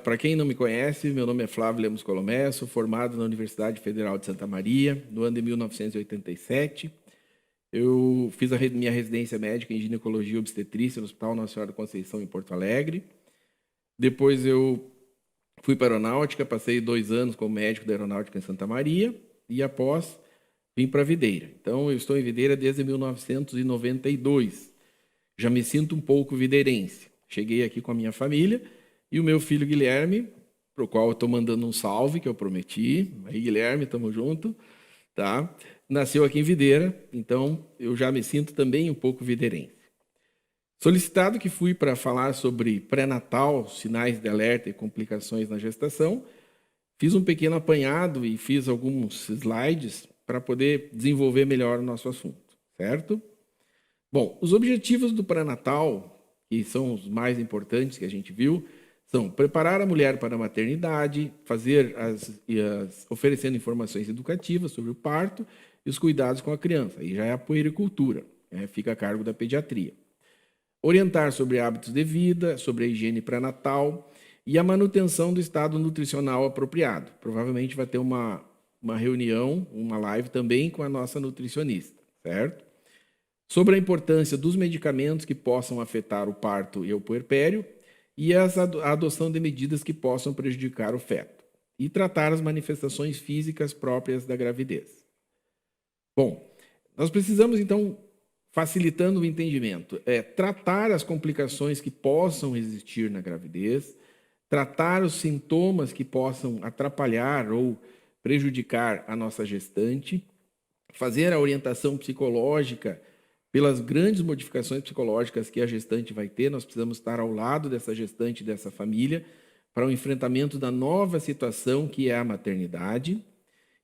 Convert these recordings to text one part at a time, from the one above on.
Para quem não me conhece, meu nome é Flávio Lemos Colomé, sou formado na Universidade Federal de Santa Maria, no ano de 1987. Eu fiz minha residência médica em ginecologia e obstetrícia no Hospital Nossa Senhora da Conceição, em Porto Alegre. Depois eu fui para a aeronáutica, passei 2 anos como médico da aeronáutica em Santa Maria e após vim para a Videira. Então, eu estou em Videira desde 1992. Já me sinto um pouco videirense. Cheguei aqui com a minha família e o meu filho Guilherme, para o qual eu estou mandando um salve, que eu prometi. Aí, Guilherme, estamos junto, tá? Nasceu aqui em Videira, então eu já me sinto também um pouco videirense. Solicitado que fui para falar sobre pré-natal, sinais de alerta e complicações na gestação, fiz um pequeno apanhado e fiz alguns slides para poder desenvolver melhor o nosso assunto, certo? Bom, os objetivos do pré-natal, que são os mais importantes que a gente viu, são preparar a mulher para a maternidade, oferecendo informações educativas sobre o parto e os cuidados com a criança. Aí já é a puericultura, né? Fica a cargo da pediatria. Orientar sobre hábitos de vida, sobre a higiene pré-natal e a manutenção do estado nutricional apropriado. Provavelmente vai ter uma reunião, uma live também com a nossa nutricionista, certo? Sobre a importância dos medicamentos que possam afetar o parto e o puerpério e a adoção de medidas que possam prejudicar o feto. E tratar as manifestações físicas próprias da gravidez. Bom, nós precisamos, então, facilitando o entendimento, tratar as complicações que possam existir na gravidez, tratar os sintomas que possam atrapalhar ou prejudicar a nossa gestante, fazer a orientação psicológica pelas grandes modificações psicológicas que a gestante vai ter. Nós precisamos estar ao lado dessa gestante, dessa família, para o enfrentamento da nova situação que é a maternidade.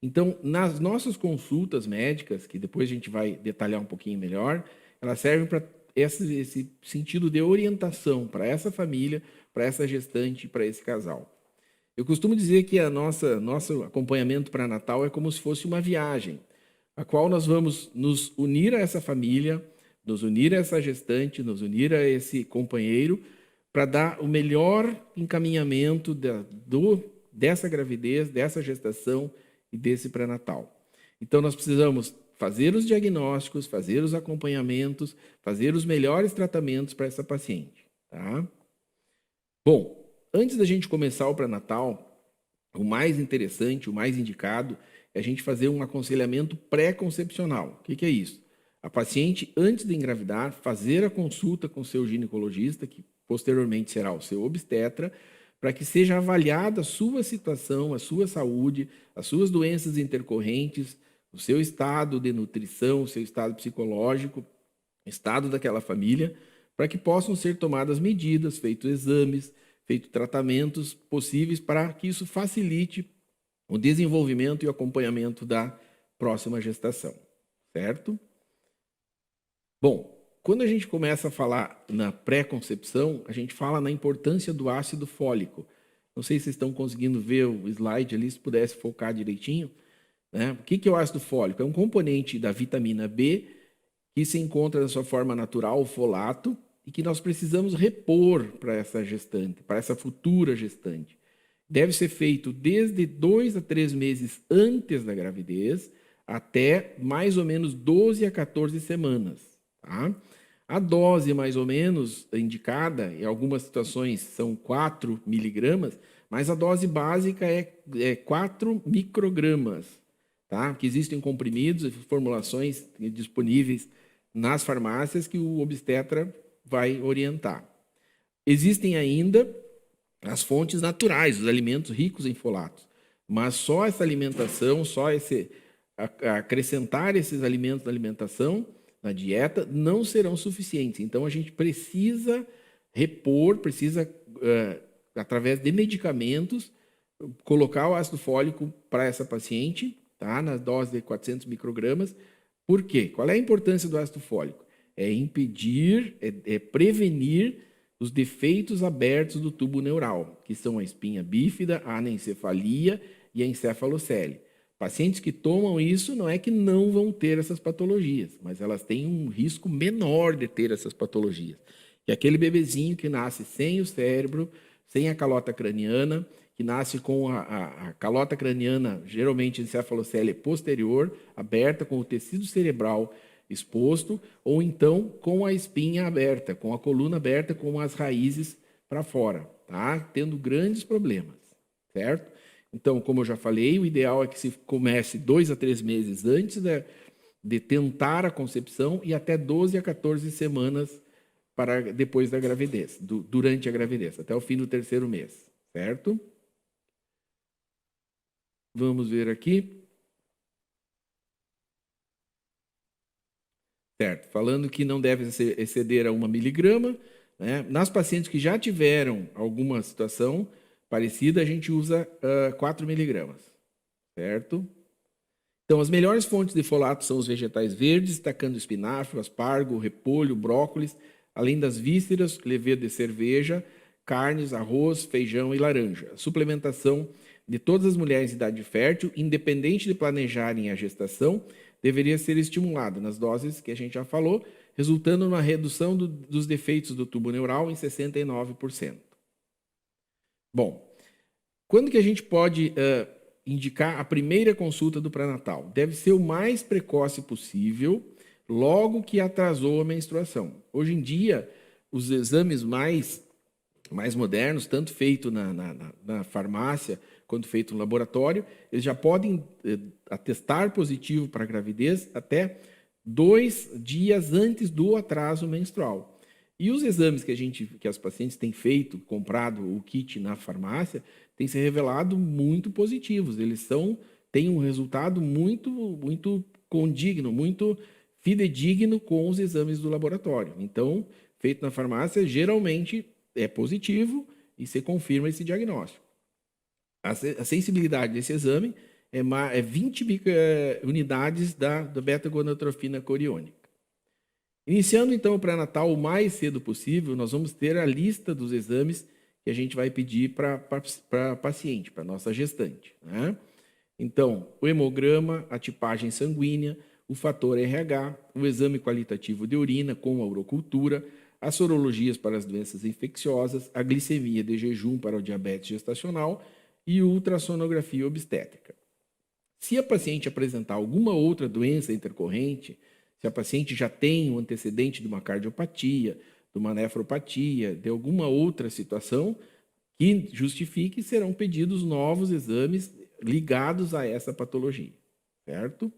Então, nas nossas consultas médicas, que depois a gente vai detalhar um pouquinho melhor, elas servem para esse sentido de orientação para essa família, para essa gestante, para esse casal. Eu costumo dizer que nosso acompanhamento pré-natal é como se fosse uma viagem, a qual nós vamos nos unir a essa família, nos unir a essa gestante, nos unir a esse companheiro, para dar o melhor encaminhamento dessa gravidez, dessa gestação e desse pré-natal. Então, nós precisamos fazer os diagnósticos, fazer os acompanhamentos, fazer os melhores tratamentos para essa paciente. Tá? Bom, antes da gente começar o pré-natal, o mais interessante, o mais indicado, é a gente fazer um aconselhamento pré-concepcional. O que é isso? A paciente, antes de engravidar, fazer a consulta com o seu ginecologista, que posteriormente será o seu obstetra, para que seja avaliada a sua situação, a sua saúde, as suas doenças intercorrentes, o seu estado de nutrição, o seu estado psicológico, estado daquela família, para que possam ser tomadas medidas, feitos exames, feitos tratamentos possíveis para que isso facilite o desenvolvimento e o acompanhamento da próxima gestação, certo? Bom, quando a gente começa a falar na pré-concepção, a gente fala na importância do ácido fólico. Não sei se vocês estão conseguindo ver o slide ali, se pudesse focar direitinho, né? O que é o ácido fólico? É um componente da vitamina B que se encontra na sua forma natural, o folato, e que nós precisamos repor para essa gestante, para essa futura gestante. Deve ser feito desde 2 a 3 meses antes da gravidez até mais ou menos 12 a 14 semanas. Tá? A dose mais ou menos indicada, em algumas situações são 4 miligramas, mas a dose básica é 4 microgramas. Tá? Que existem comprimidos e formulações disponíveis nas farmácias que o obstetra vai orientar. Existem ainda as fontes naturais, os alimentos ricos em folatos. Mas só essa alimentação, acrescentar esses alimentos na alimentação, na dieta, não serão suficientes. Então, a gente precisa repor, através de medicamentos, colocar o ácido fólico para essa paciente, tá? Na dose de 400 microgramas. Por quê? Qual é a importância do ácido fólico? É impedir, prevenir os defeitos abertos do tubo neural, que são a espinha bífida, a anencefalia e a encefalocele. Pacientes que tomam isso não é que não vão ter essas patologias, mas elas têm um risco menor de ter essas patologias. E aquele bebezinho que nasce sem o cérebro, sem a calota craniana, que nasce com a calota craniana, geralmente encefalocele posterior, aberta, com o tecido cerebral exposto, ou então com a espinha aberta, com a coluna aberta, com as raízes para fora, tá? Tendo grandes problemas, certo? Então, como eu já falei, o ideal é que se comece 2 a 3 meses antes de tentar a concepção e até 12 a 14 semanas para depois da gravidez, durante a gravidez, até o fim do 3º mês, certo? Vamos ver aqui. Certo, falando que não deve exceder a 1 miligrama, né? Nas pacientes que já tiveram alguma situação parecida, a gente usa 4 miligramas, certo? Então, as melhores fontes de folato são os vegetais verdes, destacando espinafre, aspargo, repolho, brócolis, além das vísceras, levedo de cerveja, carnes, arroz, feijão e laranja. A suplementação de todas as mulheres de idade fértil, independente de planejarem a gestação, deveria ser estimulada nas doses que a gente já falou, resultando numa redução dos defeitos do tubo neural em 69%. Bom, quando que a gente pode indicar a primeira consulta do pré-natal? Deve ser o mais precoce possível, logo que atrasou a menstruação. Hoje em dia, os exames mais modernos, tanto feito na farmácia quanto feito no laboratório, eles já podem atestar positivo para a gravidez até 2 dias antes do atraso menstrual. E os exames que as pacientes têm feito, comprado o kit na farmácia, têm se revelado muito positivos. Eles têm um resultado muito condigno, muito fidedigno com os exames do laboratório. Então, feito na farmácia, geralmente é positivo e se confirma esse diagnóstico. A sensibilidade desse exame é 20 unidades da beta-gonatrofina choriônica. Iniciando, então, o pré-natal o mais cedo possível, nós vamos ter a lista dos exames que a gente vai pedir para a paciente, para a nossa gestante, né? Então, o hemograma, a tipagem sanguínea, o fator RH, o exame qualitativo de urina com a urocultura, as sorologias para as doenças infecciosas, a glicemia de jejum para o diabetes gestacional e ultrassonografia obstétrica. Se a paciente apresentar alguma outra doença intercorrente, se a paciente já tem um antecedente de uma cardiopatia, de uma nefropatia, de alguma outra situação que justifique, serão pedidos novos exames ligados a essa patologia, certo?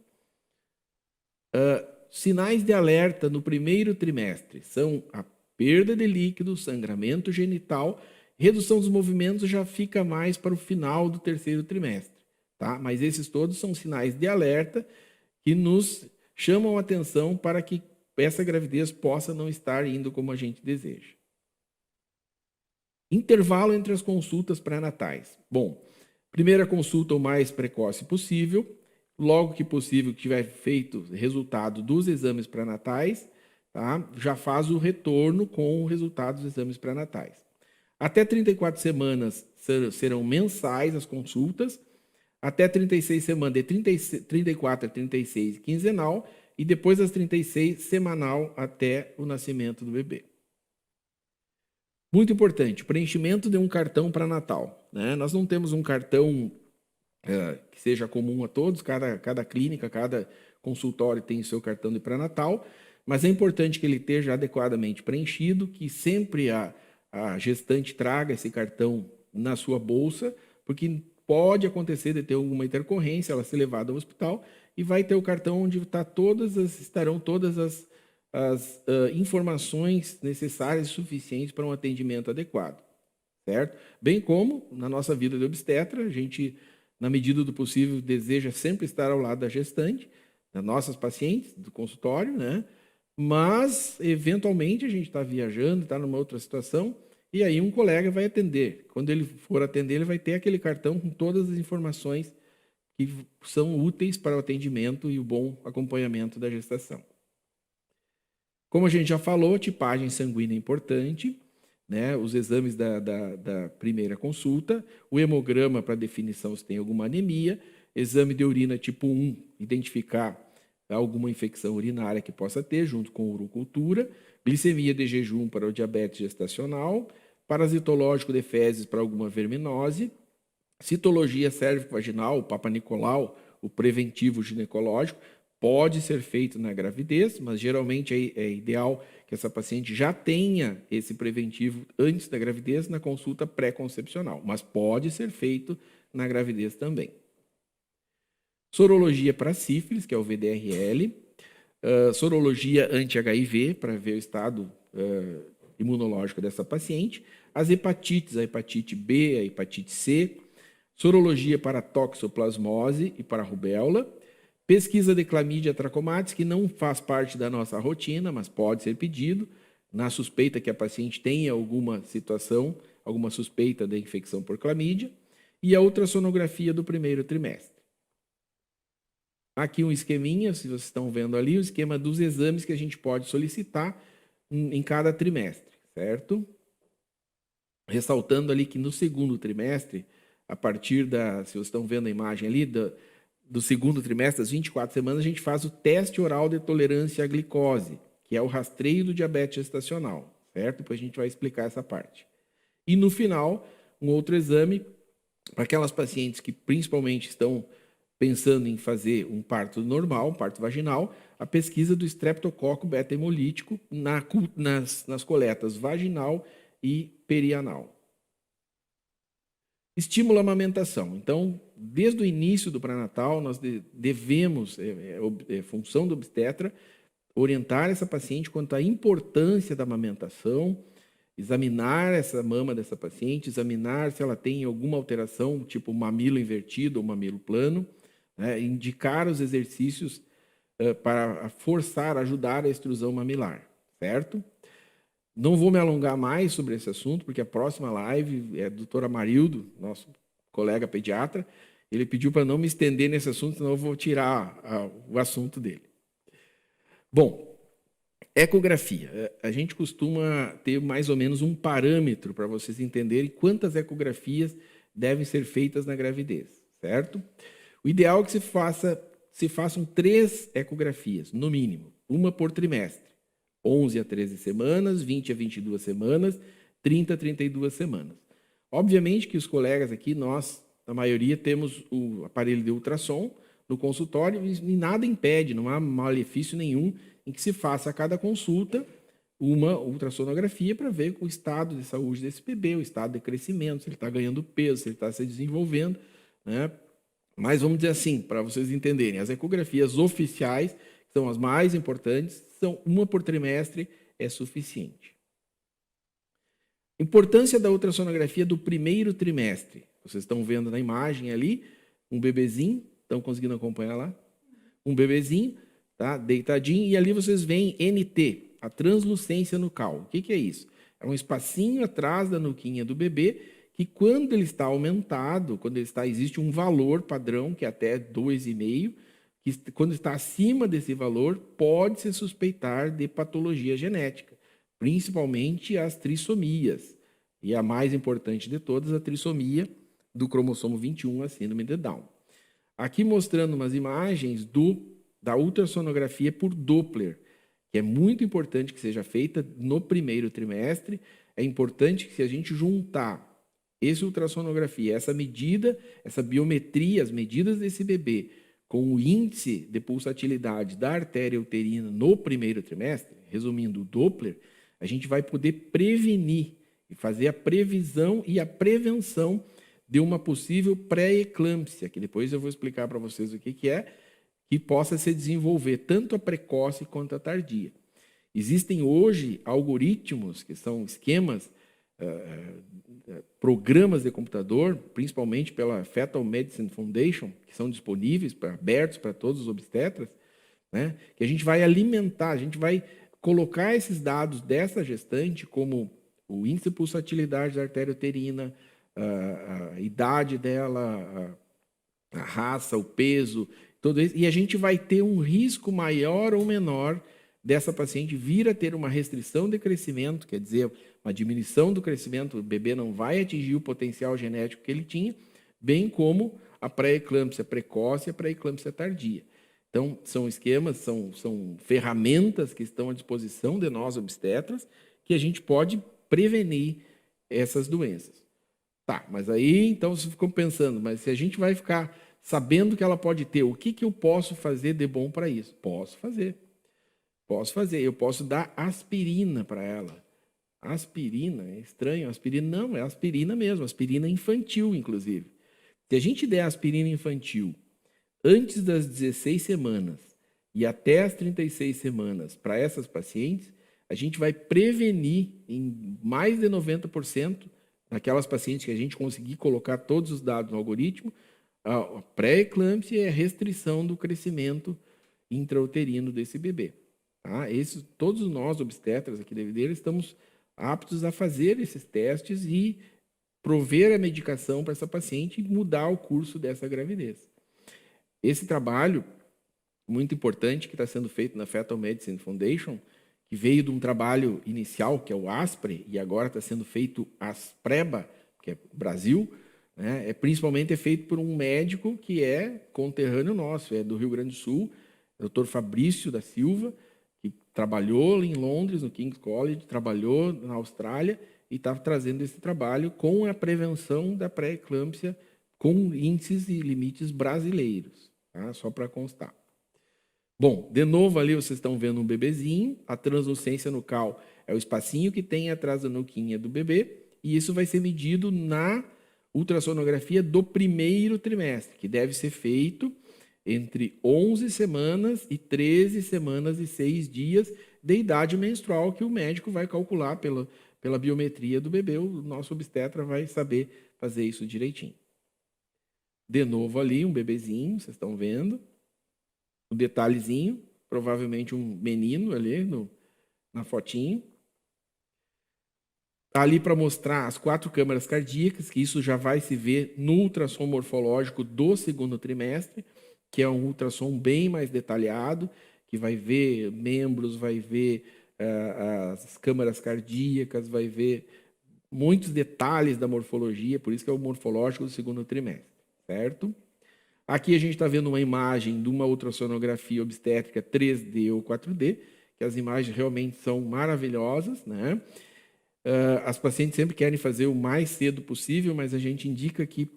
Sinais de alerta no primeiro trimestre são a perda de líquido, sangramento genital, redução dos movimentos já fica mais para o final do 3º trimestre, tá? Mas esses todos são sinais de alerta que nos chamam a atenção para que essa gravidez possa não estar indo como a gente deseja. Intervalo entre as consultas pré-natais. Bom, primeira consulta o mais precoce possível, logo que possível que tiver feito resultado dos exames pré-natais, tá? Já faz o retorno com o resultado dos exames pré-natais. Até 34 semanas serão mensais as consultas, até 36 semanas, de 34 a 36, quinzenal, e depois das 36, semanal até o nascimento do bebê. Muito importante, preenchimento de um cartão pré-natal, né? Nós não temos um cartão que seja comum a todos, cada clínica, cada consultório tem o seu cartão de pré-natal, mas é importante que ele esteja adequadamente preenchido, que sempre a gestante traga esse cartão na sua bolsa, porque pode acontecer de ter alguma intercorrência, ela ser levada ao hospital e vai ter o cartão onde estarão todas as informações necessárias e suficientes para um atendimento adequado, certo? Bem como na nossa vida de obstetra, a gente, na medida do possível, deseja sempre estar ao lado da gestante, das nossas pacientes, do consultório, né? Mas, eventualmente, a gente está viajando, está numa outra situação, e aí um colega vai atender. Quando ele for atender, ele vai ter aquele cartão com todas as informações que são úteis para o atendimento e o bom acompanhamento da gestação. Como a gente já falou, tipagem sanguínea é importante, né? Os exames da primeira consulta, o hemograma para definição se tem alguma anemia, exame de urina tipo 1, identificar alguma infecção urinária que possa ter, junto com urocultura, glicemia de jejum para o diabetes gestacional, parasitológico de fezes para alguma verminose, citologia cérvico-vaginal, o Papa Nicolau, o preventivo ginecológico, pode ser feito na gravidez, mas geralmente é ideal que essa paciente já tenha esse preventivo antes da gravidez na consulta pré-concepcional, mas pode ser feito na gravidez também. Sorologia para sífilis, que é o VDRL, sorologia anti-HIV, para ver o estado imunológico dessa paciente, as hepatites, a hepatite B, a hepatite C, sorologia para toxoplasmose e para rubéola, pesquisa de clamídia trachomatis, que não faz parte da nossa rotina, mas pode ser pedido, na suspeita que a paciente tenha alguma situação, alguma suspeita de infecção por clamídia, e a ultrassonografia do primeiro trimestre. Aqui um esqueminha, se vocês estão vendo ali, o esquema dos exames que a gente pode solicitar em cada trimestre, certo? Ressaltando ali que no segundo trimestre, a partir se vocês estão vendo a imagem ali, do segundo trimestre, das 24 semanas, a gente faz o teste oral de tolerância à glicose, que é o rastreio do diabetes gestacional, certo? Depois a gente vai explicar essa parte. E no final, um outro exame para aquelas pacientes que principalmente estão pensando em fazer um parto normal, um parto vaginal, a pesquisa do estreptococo beta-hemolítico nas coletas vaginal e perianal. Estímulo à amamentação. Então, desde o início do pré-natal, nós devemos, função do obstetra, orientar essa paciente quanto à importância da amamentação, examinar essa mama dessa paciente, examinar se ela tem alguma alteração, tipo mamilo invertido ou mamilo plano, né, indicar os exercícios para forçar, ajudar a extrusão mamilar, certo? Não vou me alongar mais sobre esse assunto, porque a próxima live é a doutora Amarildo, nosso colega pediatra. Ele pediu para não me estender nesse assunto, senão eu vou tirar o assunto dele. Bom, ecografia. A gente costuma ter mais ou menos um parâmetro para vocês entenderem quantas ecografias devem ser feitas na gravidez, certo? O ideal é que se façam 3 ecografias, no mínimo, uma por trimestre. 11 a 13 semanas, 20 a 22 semanas, 30 a 32 semanas. Obviamente que os colegas aqui, nós, a maioria, temos o aparelho de ultrassom no consultório e nada impede, não há malefício nenhum em que se faça a cada consulta uma ultrassonografia para ver o estado de saúde desse bebê, o estado de crescimento, se ele está ganhando peso, se ele está se desenvolvendo, né? Mas vamos dizer assim, para vocês entenderem, as ecografias oficiais, que são as mais importantes, são uma por trimestre, é suficiente. Importância da ultrassonografia do primeiro trimestre. Vocês estão vendo na imagem ali, um bebezinho, estão conseguindo acompanhar lá? Um bebezinho, tá, deitadinho, e ali vocês veem NT, a translucência nucal. O que é isso? É um espacinho atrás da nuquinha do bebê, que quando ele está aumentado, existe um valor padrão, que é até 2,5, que quando está acima desse valor, pode-se suspeitar de patologia genética, principalmente as trissomias. E a mais importante de todas, a trissomia do cromossomo 21, a síndrome de Down. Aqui mostrando umas imagens da ultrassonografia por Doppler, que é muito importante que seja feita no primeiro trimestre. É importante que, se a gente juntar essa ultrassonografia, essa medida, essa biometria, as medidas desse bebê, com o índice de pulsatilidade da artéria uterina no primeiro trimestre, resumindo o Doppler, a gente vai poder prevenir e fazer a previsão e a prevenção de uma possível pré-eclâmpsia, que depois eu vou explicar para vocês o que é, que possa se desenvolver tanto a precoce quanto a tardia. Existem hoje algoritmos, que são esquemas, programas de computador, principalmente pela Fetal Medicine Foundation, que são disponíveis, abertos para todos os obstetras, né, que a gente vai alimentar, a gente vai colocar esses dados dessa gestante, como o índice de pulsatilidade da artéria uterina, a idade dela, a raça, o peso, tudo isso, e a gente vai ter um risco maior ou menor dessa paciente vir a ter uma restrição de crescimento, quer dizer, uma diminuição do crescimento, o bebê não vai atingir o potencial genético que ele tinha, bem como a pré-eclâmpsia precoce e a pré-eclâmpsia tardia. Então, são esquemas, são ferramentas que estão à disposição de nós obstetras, que a gente pode prevenir essas doenças. Tá, mas aí, então, vocês ficam pensando, mas se a gente vai ficar sabendo que ela pode ter, o que eu posso fazer de bom para isso? Posso fazer. Posso fazer. Eu posso dar aspirina para ela. Aspirina, é estranho, aspirina não, é aspirina mesmo, aspirina infantil, inclusive. Se a gente der aspirina infantil antes das 16 semanas e até as 36 semanas para essas pacientes, a gente vai prevenir em mais de 90% daquelas pacientes que a gente conseguir colocar todos os dados no algoritmo, a pré-eclâmpsia e a restrição do crescimento intrauterino desse bebê. Tá? Todos nós, obstetras aqui da Videira, estamos aptos a fazer esses testes e prover a medicação para essa paciente e mudar o curso dessa gravidez. Esse trabalho, muito importante, que está sendo feito na Fetal Medicine Foundation, que veio de um trabalho inicial, que é o ASPRE, e agora está sendo feito ASPREBA, que é Brasil, né? Principalmente é feito por um médico que é conterrâneo nosso, é do Rio Grande do Sul, Dr. Fabrício da Silva, que trabalhou em Londres, no King's College, trabalhou na Austrália e está trazendo esse trabalho com a prevenção da pré-eclâmpsia com índices e limites brasileiros, tá? Só para constar. Bom, de novo ali vocês estão vendo um bebezinho, a translucência nucal é o espacinho que tem atrás da nuquinha do bebê, e isso vai ser medido na ultrassonografia do primeiro trimestre, que deve ser feito entre 11 semanas e 13 semanas e 6 dias de idade menstrual, que o médico vai calcular pela biometria do bebê, o nosso obstetra vai saber fazer isso direitinho. De novo ali, um bebezinho, vocês estão vendo. O detalhezinho, provavelmente um menino ali na fotinho. Ali para mostrar as 4 câmaras cardíacas, que isso já vai se ver no ultrassom morfológico do segundo trimestre, que é um ultrassom bem mais detalhado, que vai ver membros, vai ver as câmaras cardíacas, vai ver muitos detalhes da morfologia, por isso que é o morfológico do segundo trimestre, certo? Aqui a gente está vendo uma imagem de uma ultrassonografia obstétrica 3D ou 4D, que as imagens realmente são maravilhosas, né? As pacientes sempre querem fazer o mais cedo possível, mas a gente indica que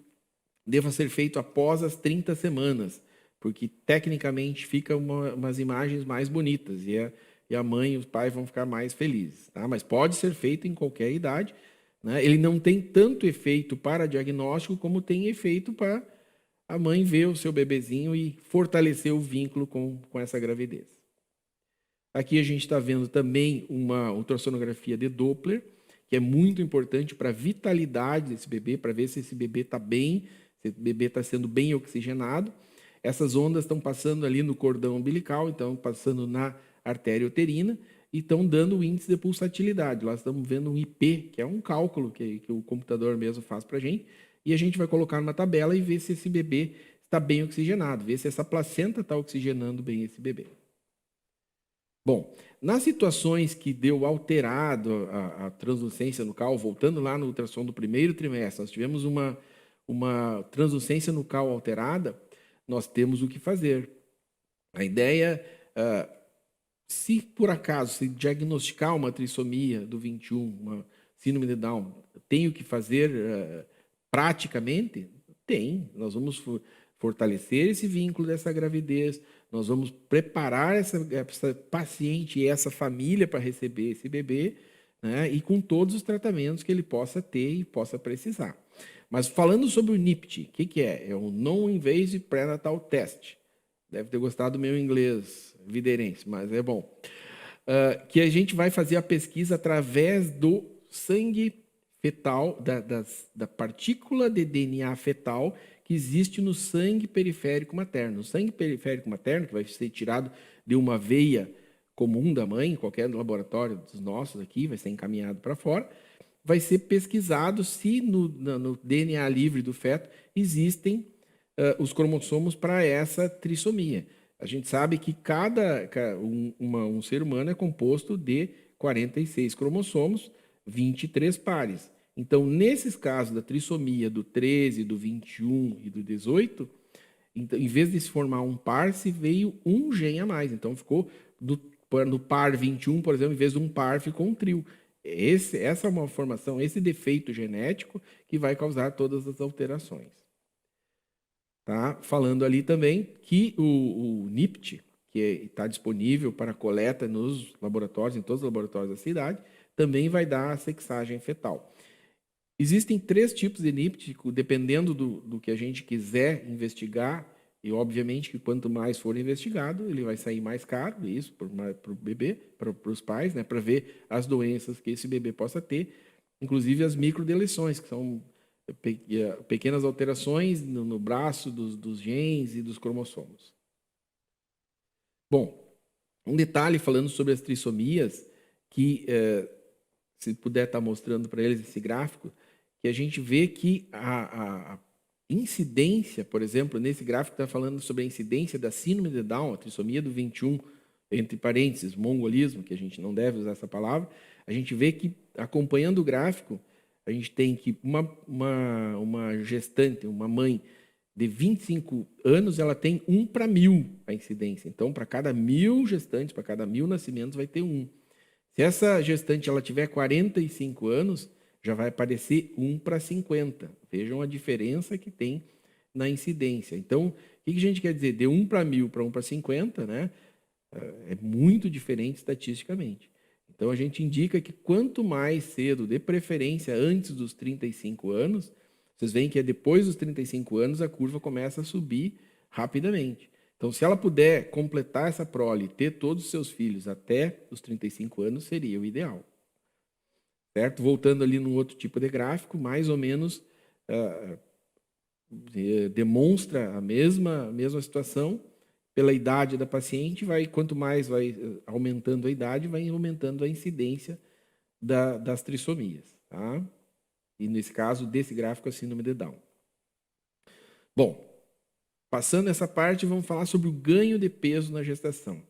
deva ser feito após as 30 semanas, porque tecnicamente fica umas imagens mais bonitas e a mãe e os pais vão ficar mais felizes, tá? Mas pode ser feito em qualquer idade, né? Ele não tem tanto efeito para diagnóstico como tem efeito para a mãe ver o seu bebezinho e fortalecer o vínculo com essa gravidez. Aqui a gente está vendo também uma ultrassonografia de Doppler, que é muito importante para a vitalidade desse bebê, para ver se esse bebê está bem, se esse bebê está sendo bem oxigenado. Essas ondas estão passando ali no cordão umbilical, então passando na artéria uterina, e estão dando o índice de pulsatilidade. Lá estamos vendo um IP, que é um cálculo que o computador mesmo faz para a gente, e a gente vai colocar numa tabela e ver se esse bebê está bem oxigenado, ver se essa placenta está oxigenando bem esse bebê. Bom, nas situações que deu alterado a translucência nucal, voltando lá no ultrassom do primeiro trimestre, nós tivemos uma translucência nucal alterada, nós temos o que fazer. A ideia, se por acaso se diagnosticar uma trissomia do 21, uma síndrome de Down, tem o que fazer praticamente? Tem. Nós vamos fortalecer esse vínculo dessa gravidez, nós vamos preparar essa paciente e essa família para receber esse bebê, né, e com todos os tratamentos que ele possa ter e possa precisar. Mas falando sobre o NIPT, o que é? É o Non-Invasive Prenatal Test. Deve ter gostado do meu inglês videirense, mas é bom. Que a gente vai fazer a pesquisa através do sangue fetal, da partícula de DNA fetal que existe no sangue periférico materno. O sangue periférico materno, que vai ser tirado de uma veia comum da mãe, qualquer laboratório dos nossos aqui, vai ser encaminhado para fora, vai ser pesquisado se no DNA livre do feto existem os cromossomos para essa trissomia. A gente sabe que um ser humano é composto de 46 cromossomos, 23 pares. Então, nesses casos da trissomia do 13, do 21 e do 18, então, em vez de se formar um par, se veio um gene a mais. Então, ficou no par 21, por exemplo, em vez de um par, ficou um trio. Essa é uma formação, esse defeito genético que vai causar todas as alterações. Tá? Falando ali também que o NIPT, que está disponível para coleta nos laboratórios, em todos os laboratórios da cidade, também vai dar a sexagem fetal. Existem 3 tipos de NIPT, dependendo do que a gente quiser investigar, e obviamente que quanto mais for investigado, ele vai sair mais caro, isso para o bebê, para os pais, né, para ver as doenças que esse bebê possa ter, inclusive as microdeleções, que são pequenas alterações no braço dos genes e dos cromossomos. Bom, um detalhe falando sobre as trissomias, que se puder estar mostrando para eles esse gráfico, que a gente vê que a incidência, por exemplo, nesse gráfico está falando sobre a incidência da síndrome de Down, a trissomia do 21, entre parênteses, mongolismo, que a gente não deve usar essa palavra, a gente vê que, acompanhando o gráfico, a gente tem que uma gestante, uma mãe de 25 anos, ela tem 1 para 1000 a incidência. Então, para cada 1000 gestantes, para cada 1000 nascimentos, vai ter 1. Se essa gestante ela tiver 45 anos, já vai aparecer 1 para 50. Vejam a diferença que tem na incidência. Então, o que a gente quer dizer? De 1 para 1000 para 1 para 50, né? É muito diferente estatisticamente. Então, a gente indica que quanto mais cedo, de preferência antes dos 35 anos, vocês veem que é depois dos 35 anos a curva começa a subir rapidamente. Então, se ela puder completar essa prole, ter todos os seus filhos até os 35 anos, seria o ideal. Certo? Voltando ali num outro tipo de gráfico, mais ou menos demonstra a mesma situação. Pela idade da paciente, quanto mais vai aumentando a idade, vai aumentando a incidência das trissomias. Tá? E nesse caso, desse gráfico, a síndrome de Down. Bom, passando essa parte, vamos falar sobre o ganho de peso na gestação.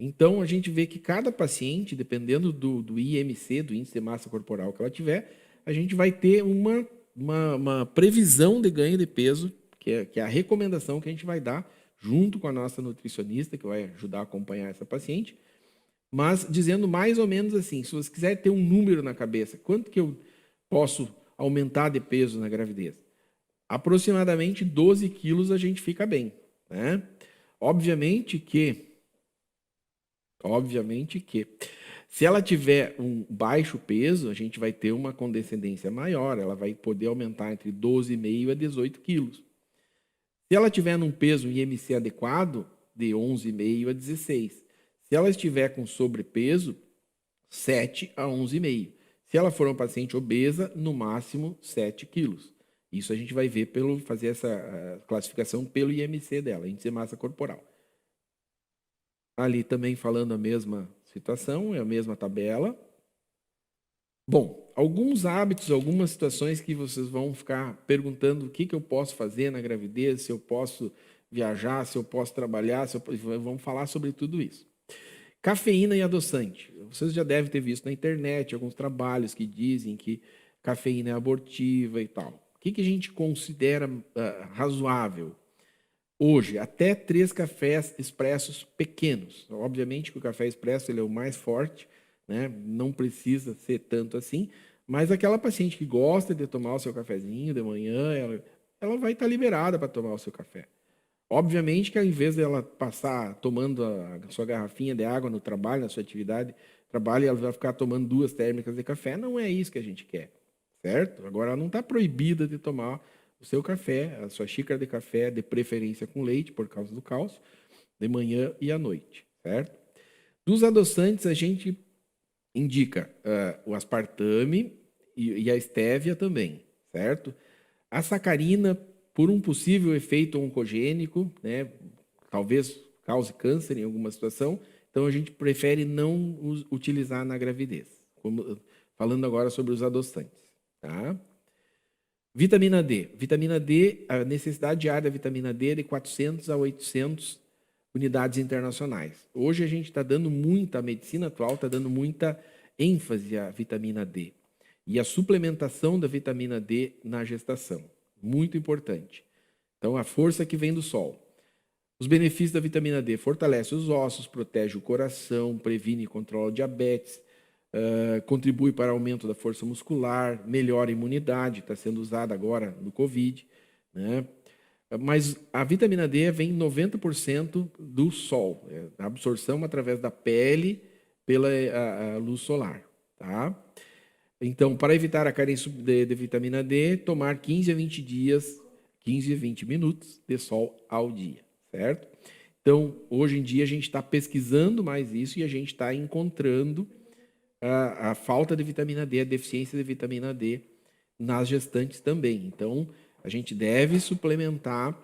Então, a gente vê que cada paciente, dependendo do IMC, do índice de massa corporal que ela tiver, a gente vai ter uma previsão de ganho de peso, que é a recomendação que a gente vai dar junto com a nossa nutricionista, que vai ajudar a acompanhar essa paciente, mas dizendo mais ou menos assim, se você quiser ter um número na cabeça, quanto que eu posso aumentar de peso na gravidez? Aproximadamente 12 quilos a gente fica bem, né? Obviamente que se ela tiver um baixo peso, a gente vai ter uma condescendência maior, ela vai poder aumentar entre 12,5 a 18 quilos. Se ela tiver num peso IMC adequado, de 11,5 a 16. Se ela estiver com sobrepeso, 7 a 11,5. Se ela for uma paciente obesa, no máximo 7 quilos. Isso a gente vai ver fazer essa classificação pelo IMC dela, índice de massa corporal. Ali também falando a mesma situação, é a mesma tabela. Bom, alguns hábitos, algumas situações que vocês vão ficar perguntando o que eu posso fazer na gravidez, se eu posso viajar, se eu posso trabalhar, vamos falar sobre tudo isso. Cafeína e adoçante. Vocês já devem ter visto na internet alguns trabalhos que dizem que cafeína é abortiva e tal. O que a gente considera razoável? Hoje, até 3 cafés expressos pequenos. Obviamente que o café expresso ele é o mais forte, né? Não precisa ser tanto assim, mas aquela paciente que gosta de tomar o seu cafezinho de manhã, ela vai estar liberada para tomar o seu café. Obviamente que ao invés dela passar tomando a sua garrafinha de água no trabalho, na sua atividade, trabalho, ela vai ficar tomando 2 térmicas de café, não é isso que a gente quer, certo? Agora, ela não está proibida de tomar o seu café, a sua xícara de café, de preferência com leite, por causa do cálcio, de manhã e à noite, certo? Dos adoçantes, a gente indica o aspartame e a estévia também, certo? A sacarina, por um possível efeito oncogênico, né, talvez cause câncer em alguma situação, então a gente prefere não utilizar na gravidez. Falando agora sobre os adoçantes. Tá? Vitamina D. Vitamina D, a necessidade diária da vitamina D é de 400 a 800 unidades internacionais. Hoje a gente está dando a medicina atual está dando muita ênfase à vitamina D. E a suplementação da vitamina D na gestação. Muito importante. Então, a força que vem do sol. Os benefícios da vitamina D: fortalece os ossos, protege o coração, previne e controla o diabetes, contribui para o aumento da força muscular, melhora a imunidade, está sendo usada agora no Covid, né? Mas a vitamina D vem 90% do sol, a absorção através da pele pela a luz solar, tá? Então, para evitar a carência de vitamina D, tomar 15 a 20 dias, 15 a 20 minutos de sol ao dia, certo? Então, hoje em dia, a gente está pesquisando mais isso e a gente está encontrando a falta de vitamina D, a deficiência de vitamina D nas gestantes também. Então, a gente deve suplementar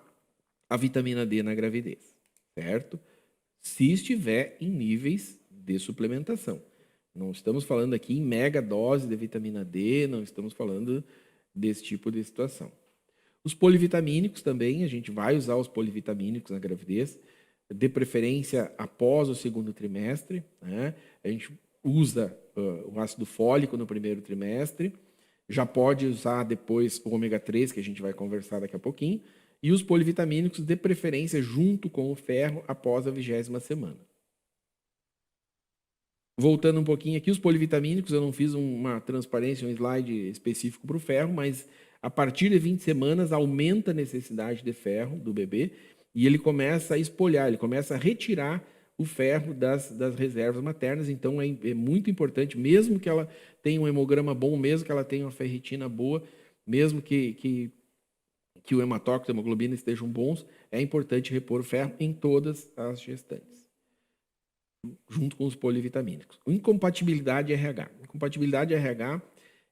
a vitamina D na gravidez, certo? Se estiver em níveis de suplementação. Não estamos falando aqui em mega dose de vitamina D, não estamos falando desse tipo de situação. Os polivitamínicos também, a gente vai usar os polivitamínicos na gravidez, de preferência após o segundo trimestre, né? A gente usa o ácido fólico no primeiro trimestre, já pode usar depois o ômega 3, que a gente vai conversar daqui a pouquinho, e os polivitamínicos de preferência junto com o ferro após a 20ª semana. Voltando um pouquinho aqui, os polivitamínicos, eu não fiz uma transparência, um slide específico para o ferro, mas a partir de 20 semanas aumenta a necessidade de ferro do bebê e ele começa a espolhar, ele começa a retirar o ferro das reservas maternas. Então, é muito importante, mesmo que ela tenha um hemograma bom, mesmo que ela tenha uma ferritina boa, mesmo que o hematócrito e a hemoglobina estejam bons, é importante repor o ferro em todas as gestantes, junto com os polivitamínicos. Incompatibilidade RH. Incompatibilidade RH,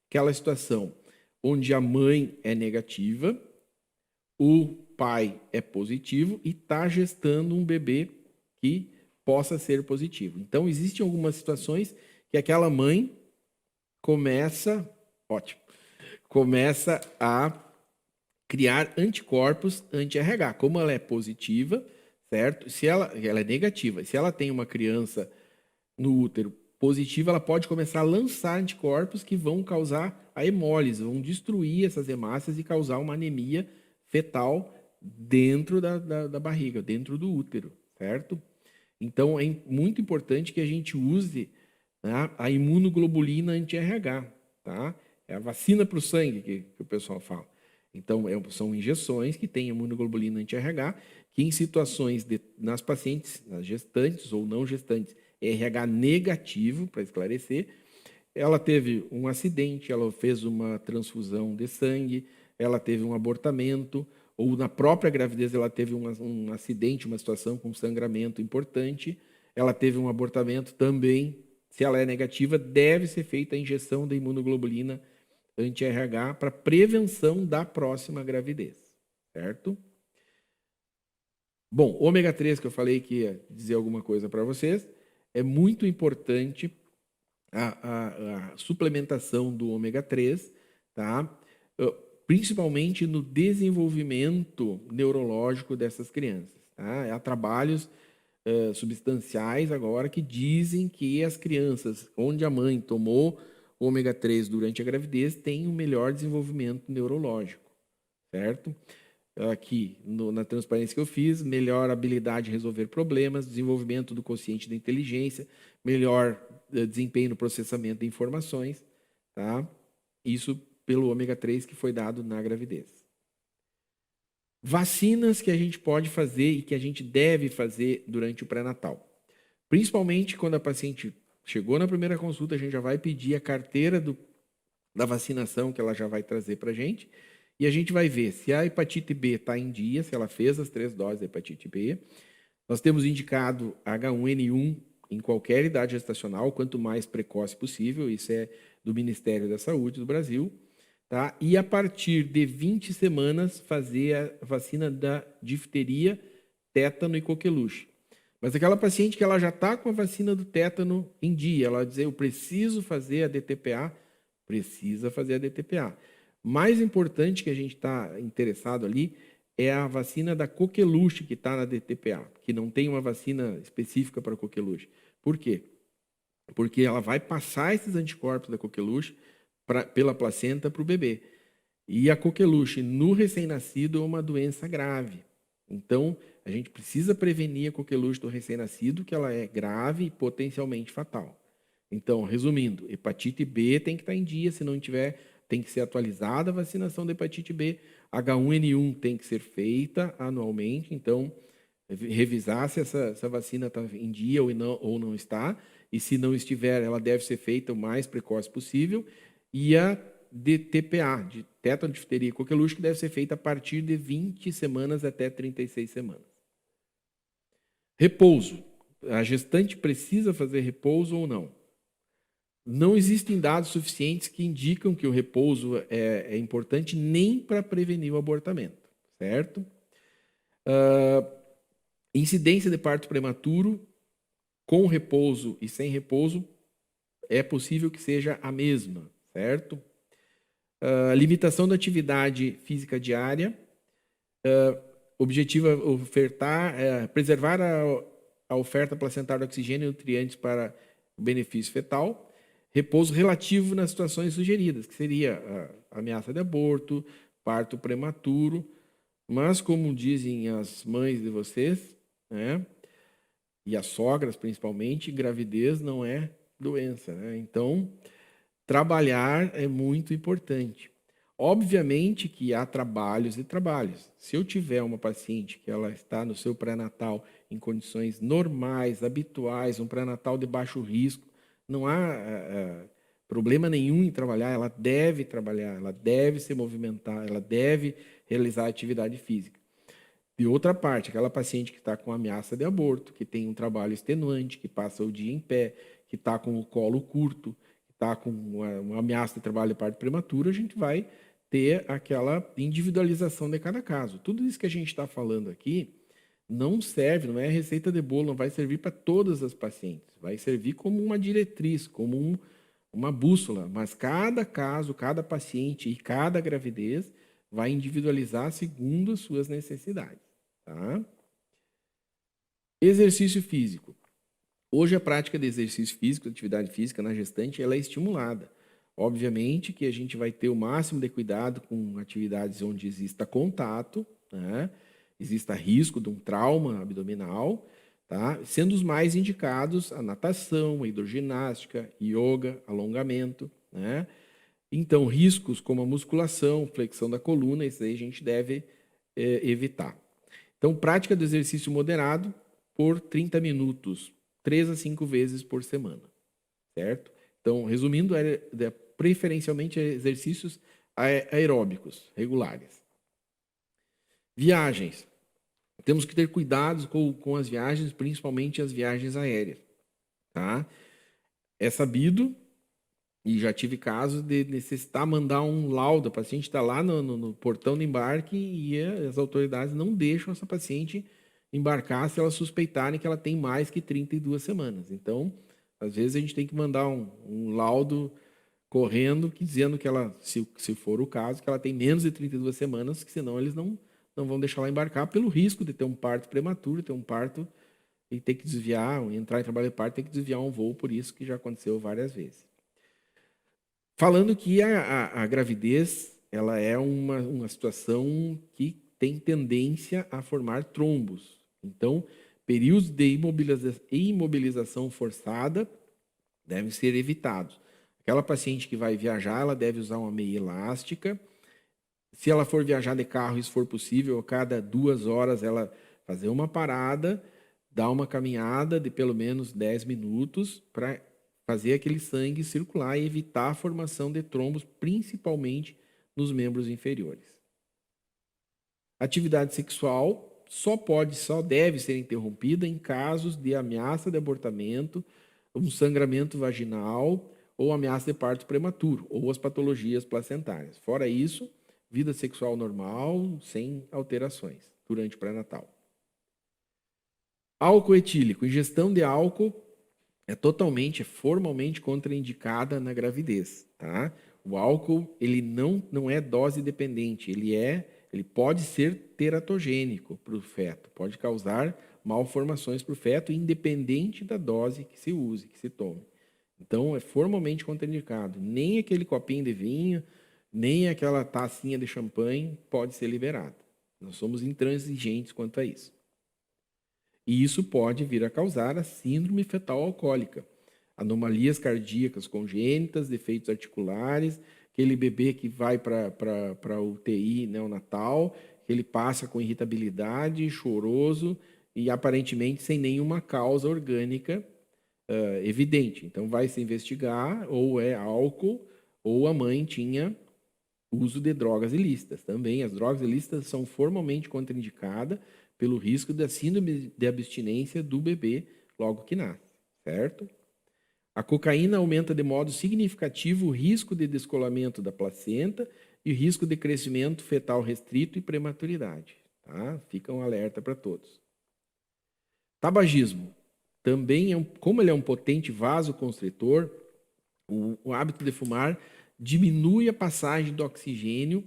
aquela situação onde a mãe é negativa, o pai é positivo e está gestando um bebê que possa ser positivo. Então, existem algumas situações que aquela mãe começa a criar anticorpos anti-RH. Como ela é positiva, certo? Se ela é negativa, se ela tem uma criança no útero positiva, ela pode começar a lançar anticorpos que vão causar a hemólise, vão destruir essas hemácias e causar uma anemia fetal dentro da barriga, dentro do útero, certo? Então, é muito importante que a gente use, né, a imunoglobulina anti-RH, tá? É a vacina para o sangue que o pessoal fala. Então, são injeções que têm imunoglobulina anti-RH, que em situações nas pacientes, nas gestantes ou não gestantes, RH negativo, para esclarecer, ela teve um acidente, ela fez uma transfusão de sangue, ela teve um abortamento, ou na própria gravidez ela teve um acidente, uma situação com sangramento importante, ela teve um abortamento também. Se ela é negativa, deve ser feita a injeção da imunoglobulina anti-RH para prevenção da próxima gravidez, certo? Bom, ômega 3, que eu falei que ia dizer alguma coisa para vocês, é muito importante a suplementação do ômega 3, tá? Principalmente no desenvolvimento neurológico dessas crianças. Tá? Há trabalhos substanciais agora que dizem que as crianças onde a mãe tomou ômega 3 durante a gravidez têm um melhor desenvolvimento neurológico, certo? Aqui, na transparência que eu fiz, melhor habilidade de resolver problemas, desenvolvimento do quociente da inteligência, melhor desempenho no processamento de informações, tá? Isso pelo ômega 3 que foi dado na gravidez. Vacinas que a gente pode fazer e que a gente deve fazer durante o pré-natal. Principalmente quando a paciente chegou na primeira consulta, a gente já vai pedir a carteira da vacinação que ela já vai trazer para a gente. E a gente vai ver se a hepatite B está em dia, se ela fez as 3 doses da hepatite B. Nós temos indicado H1N1 em qualquer idade gestacional, quanto mais precoce possível. Isso é do Ministério da Saúde do Brasil. Tá? E a partir de 20 semanas fazer a vacina da difteria, tétano e coqueluche. Mas aquela paciente que ela já está com a vacina do tétano em dia, ela vai dizer, eu preciso fazer a DTPA, precisa fazer a DTPA. Mais importante que a gente está interessado ali é a vacina da coqueluche que está na DTPA, que não tem uma vacina específica para coqueluche. Por quê? Porque ela vai passar esses anticorpos da coqueluche pela placenta para o bebê. E a coqueluche no recém-nascido é uma doença grave. Então, a gente precisa prevenir a coqueluche do recém-nascido, que ela é grave e potencialmente fatal. Então, resumindo, hepatite B tem que estar em dia, se não tiver, tem que ser atualizada a vacinação da hepatite B. H1N1 tem que ser feita anualmente, então, revisar se essa vacina está em dia ou não está, e se não estiver, ela deve ser feita o mais precoce possível, e a de TPA, de tétano, difteria e coqueluche, que deve ser feita a partir de 20 semanas até 36 semanas. Repouso. A gestante precisa fazer repouso ou não? Não existem dados suficientes que indicam que o repouso é importante nem para prevenir o abortamento, certo? Incidência de parto prematuro, com repouso e sem repouso, é possível que seja a mesma, certo? Limitação da atividade física diária, objetivo é preservar a oferta placentária de oxigênio e nutrientes para o benefício fetal. Repouso relativo nas situações sugeridas, que seria a ameaça de aborto, parto prematuro, mas como dizem as mães de vocês, né, e as sogras principalmente, gravidez não é doença, né? Então, trabalhar é muito importante. Obviamente que há trabalhos e trabalhos. Se eu tiver uma paciente que ela está no seu pré-natal em condições normais, habituais, um pré-natal de baixo risco, não há problema nenhum em trabalhar, ela deve se movimentar, ela deve realizar atividade física. De outra parte, aquela paciente que está com ameaça de aborto, que tem um trabalho extenuante, que passa o dia em pé, que está com o colo curto, que está com uma ameaça de trabalho de parto prematuro, a gente vai ter aquela individualização de cada caso. Tudo isso que a gente está falando aqui não serve, não é receita de bolo, não vai servir para todas as pacientes. Vai servir como uma diretriz, como uma bússola, mas cada caso, cada paciente e cada gravidez vai individualizar segundo as suas necessidades. Tá? Exercício físico. Hoje a prática de exercício físico, atividade física na gestante, ela é estimulada. Obviamente que a gente vai ter o máximo de cuidado com atividades onde exista contato, né? Exista risco de um trauma abdominal, tá? Sendo os mais indicados a natação, a hidroginástica, yoga, alongamento, né? Então, riscos como a musculação, flexão da coluna, isso aí a gente deve evitar. Então, prática do exercício moderado por 30 minutos, 3 a 5 vezes por semana, certo? Então, resumindo, preferencialmente exercícios aeróbicos regulares. Viagens. Temos que ter cuidados com as viagens, principalmente as viagens aéreas, tá? É sabido, e já tive casos de necessitar mandar um laudo. A paciente está lá no portão de embarque e as autoridades não deixam essa paciente embarcar se elas suspeitarem que ela tem mais que 32 semanas. Então, às vezes a gente tem que mandar um laudo correndo, dizendo que ela, se for o caso, que ela tem menos de 32 semanas, que senão eles não vão deixar ela embarcar pelo risco de ter um parto prematuro, ter um parto e ter que desviar, entrar em trabalho de parto, ter que desviar um voo, por isso que já aconteceu várias vezes. Falando que a gravidez ela é uma situação que tem tendência a formar trombos. Então, períodos de imobilização forçada devem ser evitados. Aquela paciente que vai viajar, ela deve usar uma meia elástica. Se ela for viajar de carro, se for possível, a cada 2 horas ela fazer uma parada, dar uma caminhada de pelo menos 10 minutos para fazer aquele sangue circular e evitar a formação de trombos, principalmente nos membros inferiores. Atividade sexual só deve ser interrompida em casos de ameaça de abortamento, um sangramento vaginal ou ameaça de parto prematuro, ou as patologias placentárias. Fora isso, vida sexual normal, sem alterações, durante o pré-natal. Álcool etílico. Ingestão de álcool é formalmente contraindicada na gravidez, tá? O álcool, ele não é dose dependente, ele pode ser teratogênico para o feto, pode causar malformações para o feto, independente da dose que se use, que se tome. Então, é formalmente contraindicado. Nem aquele copinho de vinho, nem aquela tacinha de champanhe pode ser liberado. Nós somos intransigentes quanto a isso. E isso pode vir a causar a síndrome fetal alcoólica. anomalias cardíacas congênitas, defeitos articulares, aquele bebê que vai para a UTI neonatal, que ele passa com irritabilidade, choroso e aparentemente sem nenhuma causa orgânica evidente. Então, vai se investigar ou é álcool ou a mãe tinha uso de drogas ilícitas. Também as drogas ilícitas são formalmente contraindicadas pelo risco da síndrome de abstinência do bebê logo que nasce, certo? A cocaína aumenta de modo significativo o risco de descolamento da placenta e o risco de crescimento fetal restrito e prematuridade. Tá? Fica um alerta para todos. Tabagismo. Também, como ele é um potente vasoconstritor, o hábito de fumar diminui a passagem do oxigênio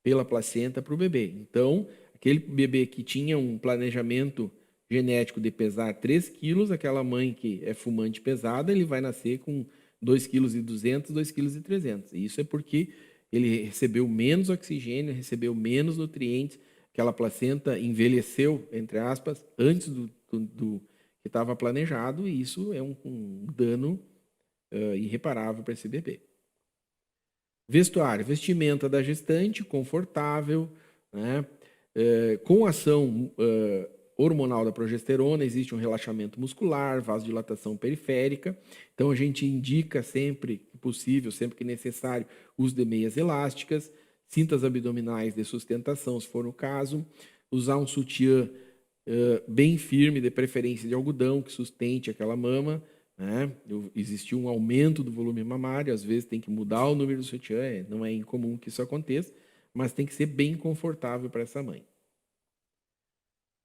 pela placenta para o bebê. Então, aquele bebê que tinha um planejamento genético de pesar 3 quilos, aquela mãe que é fumante pesada, ele vai nascer com 2,2 kg, 2,3 kg. Isso é porque ele recebeu menos oxigênio, recebeu menos nutrientes, aquela placenta envelheceu, entre aspas, antes do que estava planejado, e isso é um dano irreparável para esse bebê. Vestuário, vestimenta da gestante, confortável, né? Com ação hormonal da progesterona, existe um relaxamento muscular, vasodilatação periférica. Então, a gente indica sempre que possível, sempre que necessário, uso de meias elásticas, cintas abdominais de sustentação, se for o caso, usar um sutiã bem firme, de preferência de algodão, que sustente aquela mama, né? Existiu um aumento do volume mamário, às vezes tem que mudar o número do sutiã, não é incomum que isso aconteça, mas tem que ser bem confortável para essa mãe.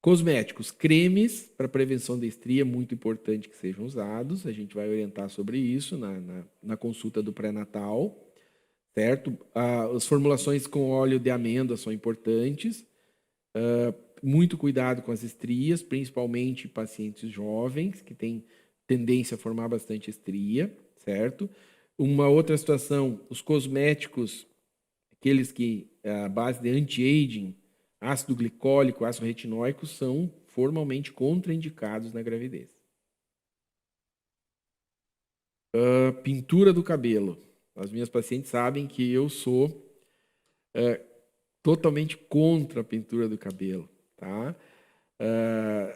Cosméticos, cremes para prevenção da estria, muito importante que sejam usados, a gente vai orientar sobre isso na consulta do pré-natal, certo? As formulações com óleo de amêndoa são importantes, muito cuidado com as estrias, principalmente pacientes jovens, que têm tendência a formar bastante estria, certo? Uma outra situação, os cosméticos, aqueles que a base de anti-aging, ácido glicólico, ácido retinóico, são formalmente contraindicados na gravidez. Pintura do cabelo. As minhas pacientes sabem que eu sou totalmente contra a pintura do cabelo, tá?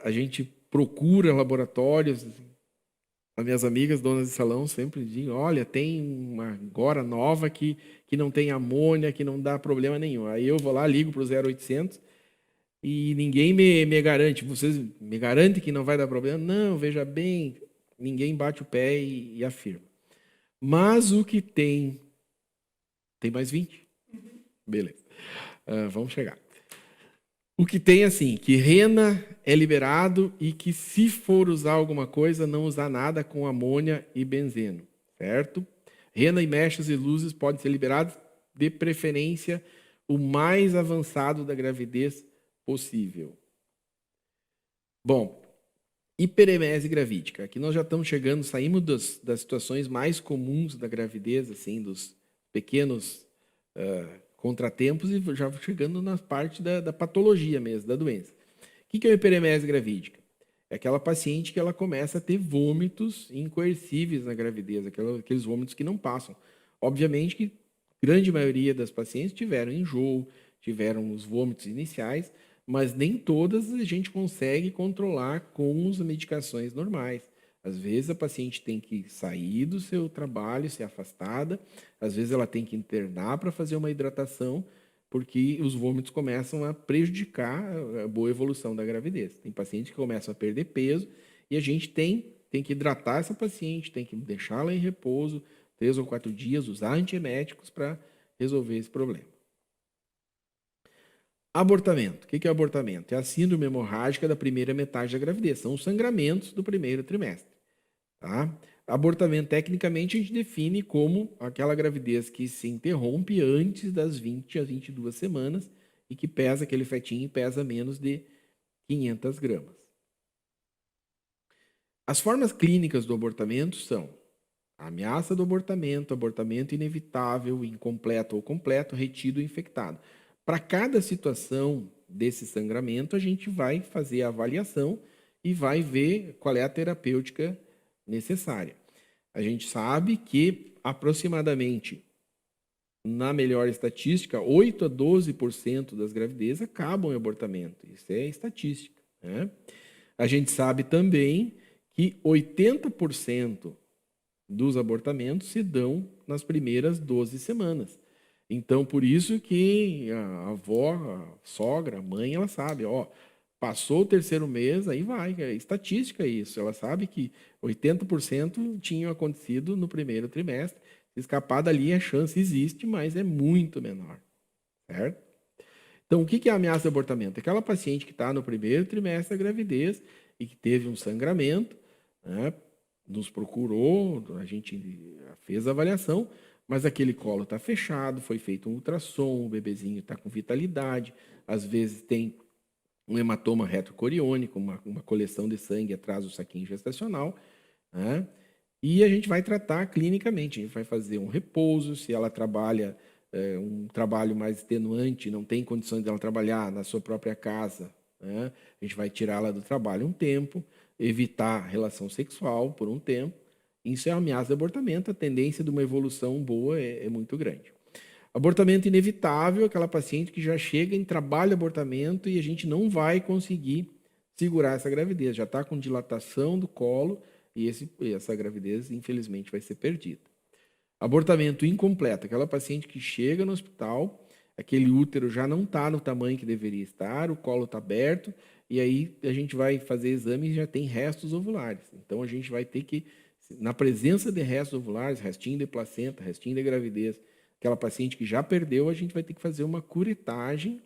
A gente procura laboratórios. As minhas amigas, donas de salão, sempre dizem, olha, tem uma agora nova que não tem amônia, que não dá problema nenhum. Aí eu vou lá, ligo para o 0800 e ninguém me garante. Vocês me garantem que não vai dar problema? Não, veja bem, ninguém bate o pé e afirma. Mas o que tem... Tem mais 20? Beleza. Vamos chegar. O que tem, assim, que rena é liberado e que, se for usar alguma coisa, não usar nada com amônia e benzeno, certo? Rena e mechas e luzes podem ser liberados, de preferência, o mais avançado da gravidez possível. Bom, hiperemese gravídica. Aqui nós já estamos chegando, saímos das situações mais comuns da gravidez, assim, dos pequenos contratempos e já chegando na parte da patologia mesmo, da doença. O que é a hiperemese gravídica? É aquela paciente que ela começa a ter vômitos incoercíveis na gravidez, aqueles vômitos que não passam. Obviamente que a grande maioria das pacientes tiveram enjoo, tiveram os vômitos iniciais, mas nem todas a gente consegue controlar com as medicações normais. Às vezes a paciente tem que sair do seu trabalho, ser afastada, às vezes ela tem que internar para fazer uma hidratação, porque os vômitos começam a prejudicar a boa evolução da gravidez. Tem pacientes que começam a perder peso e a gente tem que hidratar essa paciente, tem que deixá-la em repouso 3 ou 4 dias, usar antieméticos para resolver esse problema. Abortamento. O que é abortamento? É a síndrome hemorrágica da primeira metade da gravidez. São os sangramentos do primeiro trimestre. Tá? Abortamento, tecnicamente, a gente define como aquela gravidez que se interrompe antes das 20 às 22 semanas e que pesa, aquele fetinho pesa menos de 500 gramas. As formas clínicas do abortamento são a ameaça do abortamento, abortamento inevitável, incompleto ou completo, retido ou infectado. Para cada situação desse sangramento, a gente vai fazer a avaliação e vai ver qual é a terapêutica necessária. A gente sabe que aproximadamente, na melhor estatística, 8 a 12% das gravidezes acabam em abortamento. Isso é estatística, né? A gente sabe também que 80% dos abortamentos se dão nas primeiras 12 semanas. Então, por isso que a avó, a sogra, a mãe, ela sabe, ó, passou o terceiro mês, aí vai, é estatística isso. Ela sabe que 80% tinham acontecido no primeiro trimestre. Se escapar dali, a chance existe, mas é muito menor, certo? Então, o que é a ameaça de abortamento? Aquela paciente que está no primeiro trimestre da gravidez e que teve um sangramento, né, nos procurou, a gente fez a avaliação, mas aquele colo está fechado, foi feito um ultrassom, o bebezinho está com vitalidade, às vezes tem um hematoma retrocoriônico, uma coleção de sangue atrás do saquinho gestacional, né? E a gente vai tratar clinicamente, a gente vai fazer um repouso, se ela trabalha um trabalho mais extenuante, não tem condições dela trabalhar na sua própria casa, né? A gente vai tirá-la do trabalho um tempo, evitar relação sexual por um tempo. Isso é uma ameaça de abortamento, a tendência de uma evolução boa é muito grande. Abortamento inevitável, aquela paciente que já chega em trabalho de abortamento e a gente não vai conseguir segurar essa gravidez, já está com dilatação do colo e essa gravidez, infelizmente, vai ser perdida. Abortamento incompleto, aquela paciente que chega no hospital, aquele útero já não está no tamanho que deveria estar, o colo está aberto, e aí a gente vai fazer exame e já tem restos ovulares. Então, a gente vai ter que, na presença de restos ovulares, restinho de placenta, restinho de gravidez, aquela paciente que já perdeu, a gente vai ter que fazer uma curetagem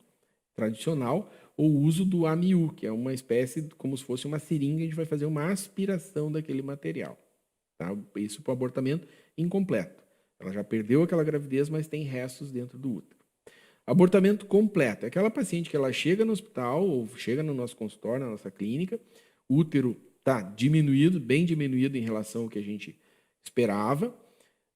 tradicional ou uso do AMIU, que é uma espécie, como se fosse uma seringa, a gente vai fazer uma aspiração daquele material. Tá? Isso para o abortamento incompleto. Ela já perdeu aquela gravidez, mas tem restos dentro do útero. Abortamento completo é aquela paciente que ela chega no hospital ou chega no nosso consultório, na nossa clínica, o útero está diminuído, bem diminuído em relação ao que a gente esperava,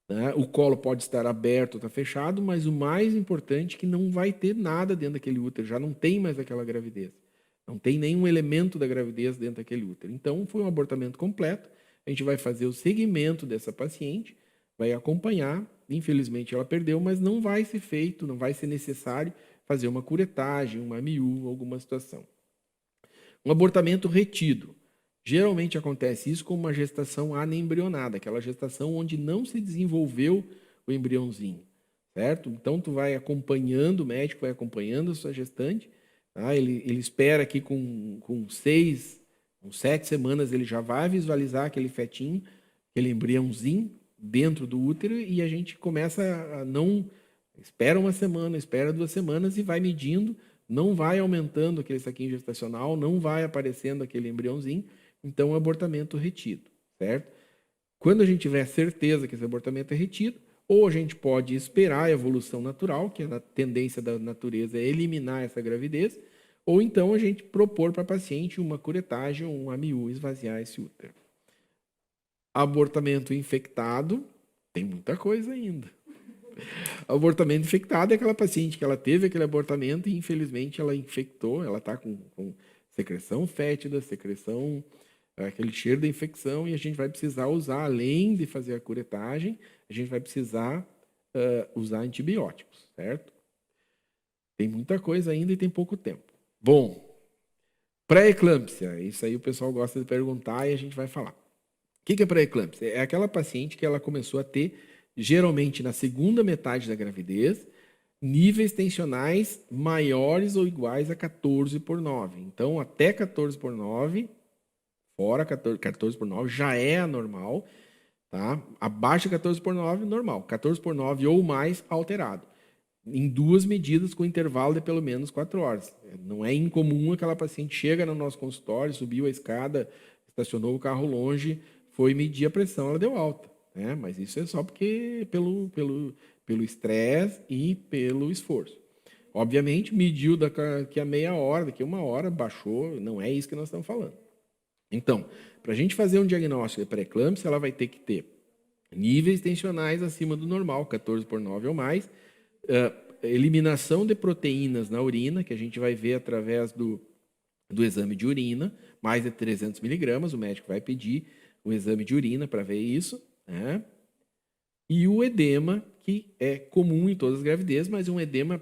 né? O colo pode estar aberto ou está fechado, mas o mais importante é que não vai ter nada dentro daquele útero, já não tem mais aquela gravidez. Não tem nenhum elemento da gravidez dentro daquele útero. Então, foi um abortamento completo. A gente vai fazer o seguimento dessa paciente, vai acompanhar. Infelizmente, ela perdeu, mas não vai ser feito, não vai ser necessário fazer uma curetagem, uma AMIU, alguma situação. Um abortamento retido. Geralmente acontece isso com uma gestação anembrionada, aquela gestação onde não se desenvolveu o embriãozinho, certo? Então, tu vai acompanhando, o médico vai acompanhando a sua gestante, tá? Ele espera que com 7 semanas, ele já vai visualizar aquele fetinho, aquele embriãozinho dentro do útero e a gente começa a não... Espera uma semana, espera 2 semanas e vai medindo, não vai aumentando aquele saquinho gestacional, não vai aparecendo aquele embriãozinho, então, abortamento retido, certo? Quando a gente tiver certeza que esse abortamento é retido, ou a gente pode esperar a evolução natural, que é a tendência da natureza é eliminar essa gravidez, ou então a gente propor para a paciente uma curetagem, um AMIU, esvaziar esse útero. Abortamento infectado, tem muita coisa ainda. Abortamento infectado é aquela paciente que ela teve aquele abortamento e, infelizmente, ela infectou, ela está com secreção fétida, secreção... aquele cheiro da infecção e a gente vai precisar usar, além de fazer a curetagem, a gente vai precisar usar antibióticos, certo? Tem muita coisa ainda e tem pouco tempo. Bom, pré-eclâmpsia, isso aí o pessoal gosta de perguntar e a gente vai falar. O que é pré-eclâmpsia? É aquela paciente que ela começou a ter, geralmente na segunda metade da gravidez, níveis tensionais maiores ou iguais a 14/9. Então, até 14/9... fora 14/9 já é anormal, tá? Abaixo de 14/9, normal. 14/9 ou mais, alterado. Em 2 medidas com intervalo de pelo menos 4 horas. Não é incomum aquela paciente chega no nosso consultório, subiu a escada, estacionou o carro longe, foi medir a pressão, ela deu alta, né? Mas isso é só porque pelo estresse e pelo esforço. Obviamente, mediu daqui a meia hora, daqui a 1 hora, baixou, não é isso que nós estamos falando. Então, para a gente fazer um diagnóstico de pré-eclâmpsia, ela vai ter que ter níveis tensionais acima do normal, 14/9 ou mais, eliminação de proteínas na urina, que a gente vai ver através do exame de urina, mais de 300 miligramas, o médico vai pedir o exame de urina para ver isso, né? E o edema, que é comum em todas as gravidezes, mas é um edema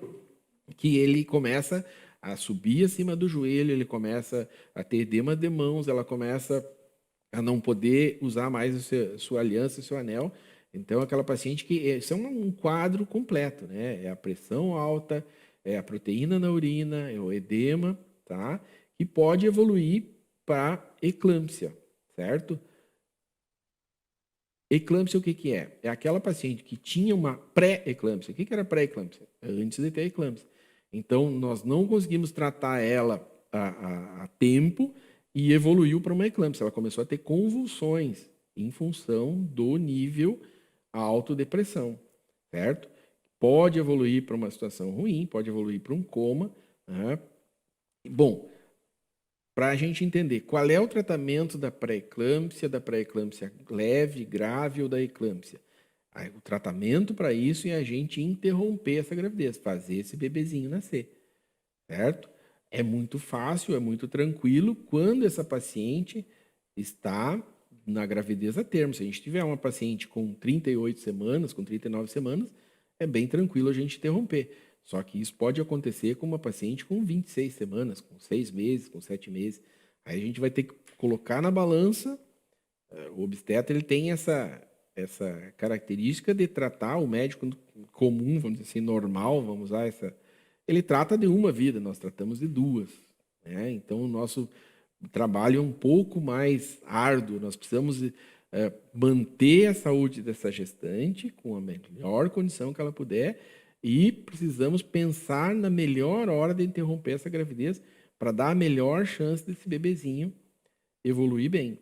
que ele começa a subir acima do joelho, ele começa a ter edema de mãos, ela começa a não poder usar mais sua aliança, seu anel. Então, aquela paciente que... Isso é um quadro completo, né? É a pressão alta, é a proteína na urina, é o edema, tá? Que pode evoluir para eclâmpsia, certo? Eclâmpsia, o que que é? É aquela paciente que tinha uma pré-eclâmpsia. O que que era pré-eclâmpsia? Antes de ter eclâmpsia. Então, nós não conseguimos tratar ela a tempo e evoluiu para uma eclâmpsia. Ela começou a ter convulsões em função do nível autodepressão, certo? Pode evoluir para uma situação ruim, pode evoluir para um coma, né? Bom, para a gente entender qual é o tratamento da pré-eclâmpsia leve, grave ou da eclâmpsia. Aí, o tratamento para isso é a gente interromper essa gravidez, fazer esse bebezinho nascer, certo? É muito fácil, é muito tranquilo quando essa paciente está na gravidez a termo. Se a gente tiver uma paciente com 38 semanas, com 39 semanas, é bem tranquilo a gente interromper. Só que isso pode acontecer com uma paciente com 26 semanas, com 6 meses, com 7 meses. Aí a gente vai ter que colocar na balança. O obstetra ele tem essa característica de tratar o médico comum, vamos dizer assim, normal, vamos usar essa. Ele trata de uma vida, nós tratamos de duas, né? Então o nosso trabalho é um pouco mais árduo. Nós precisamos manter a saúde dessa gestante com a melhor condição que ela puder e precisamos pensar na melhor hora de interromper essa gravidez para dar a melhor chance desse bebezinho evoluir bem.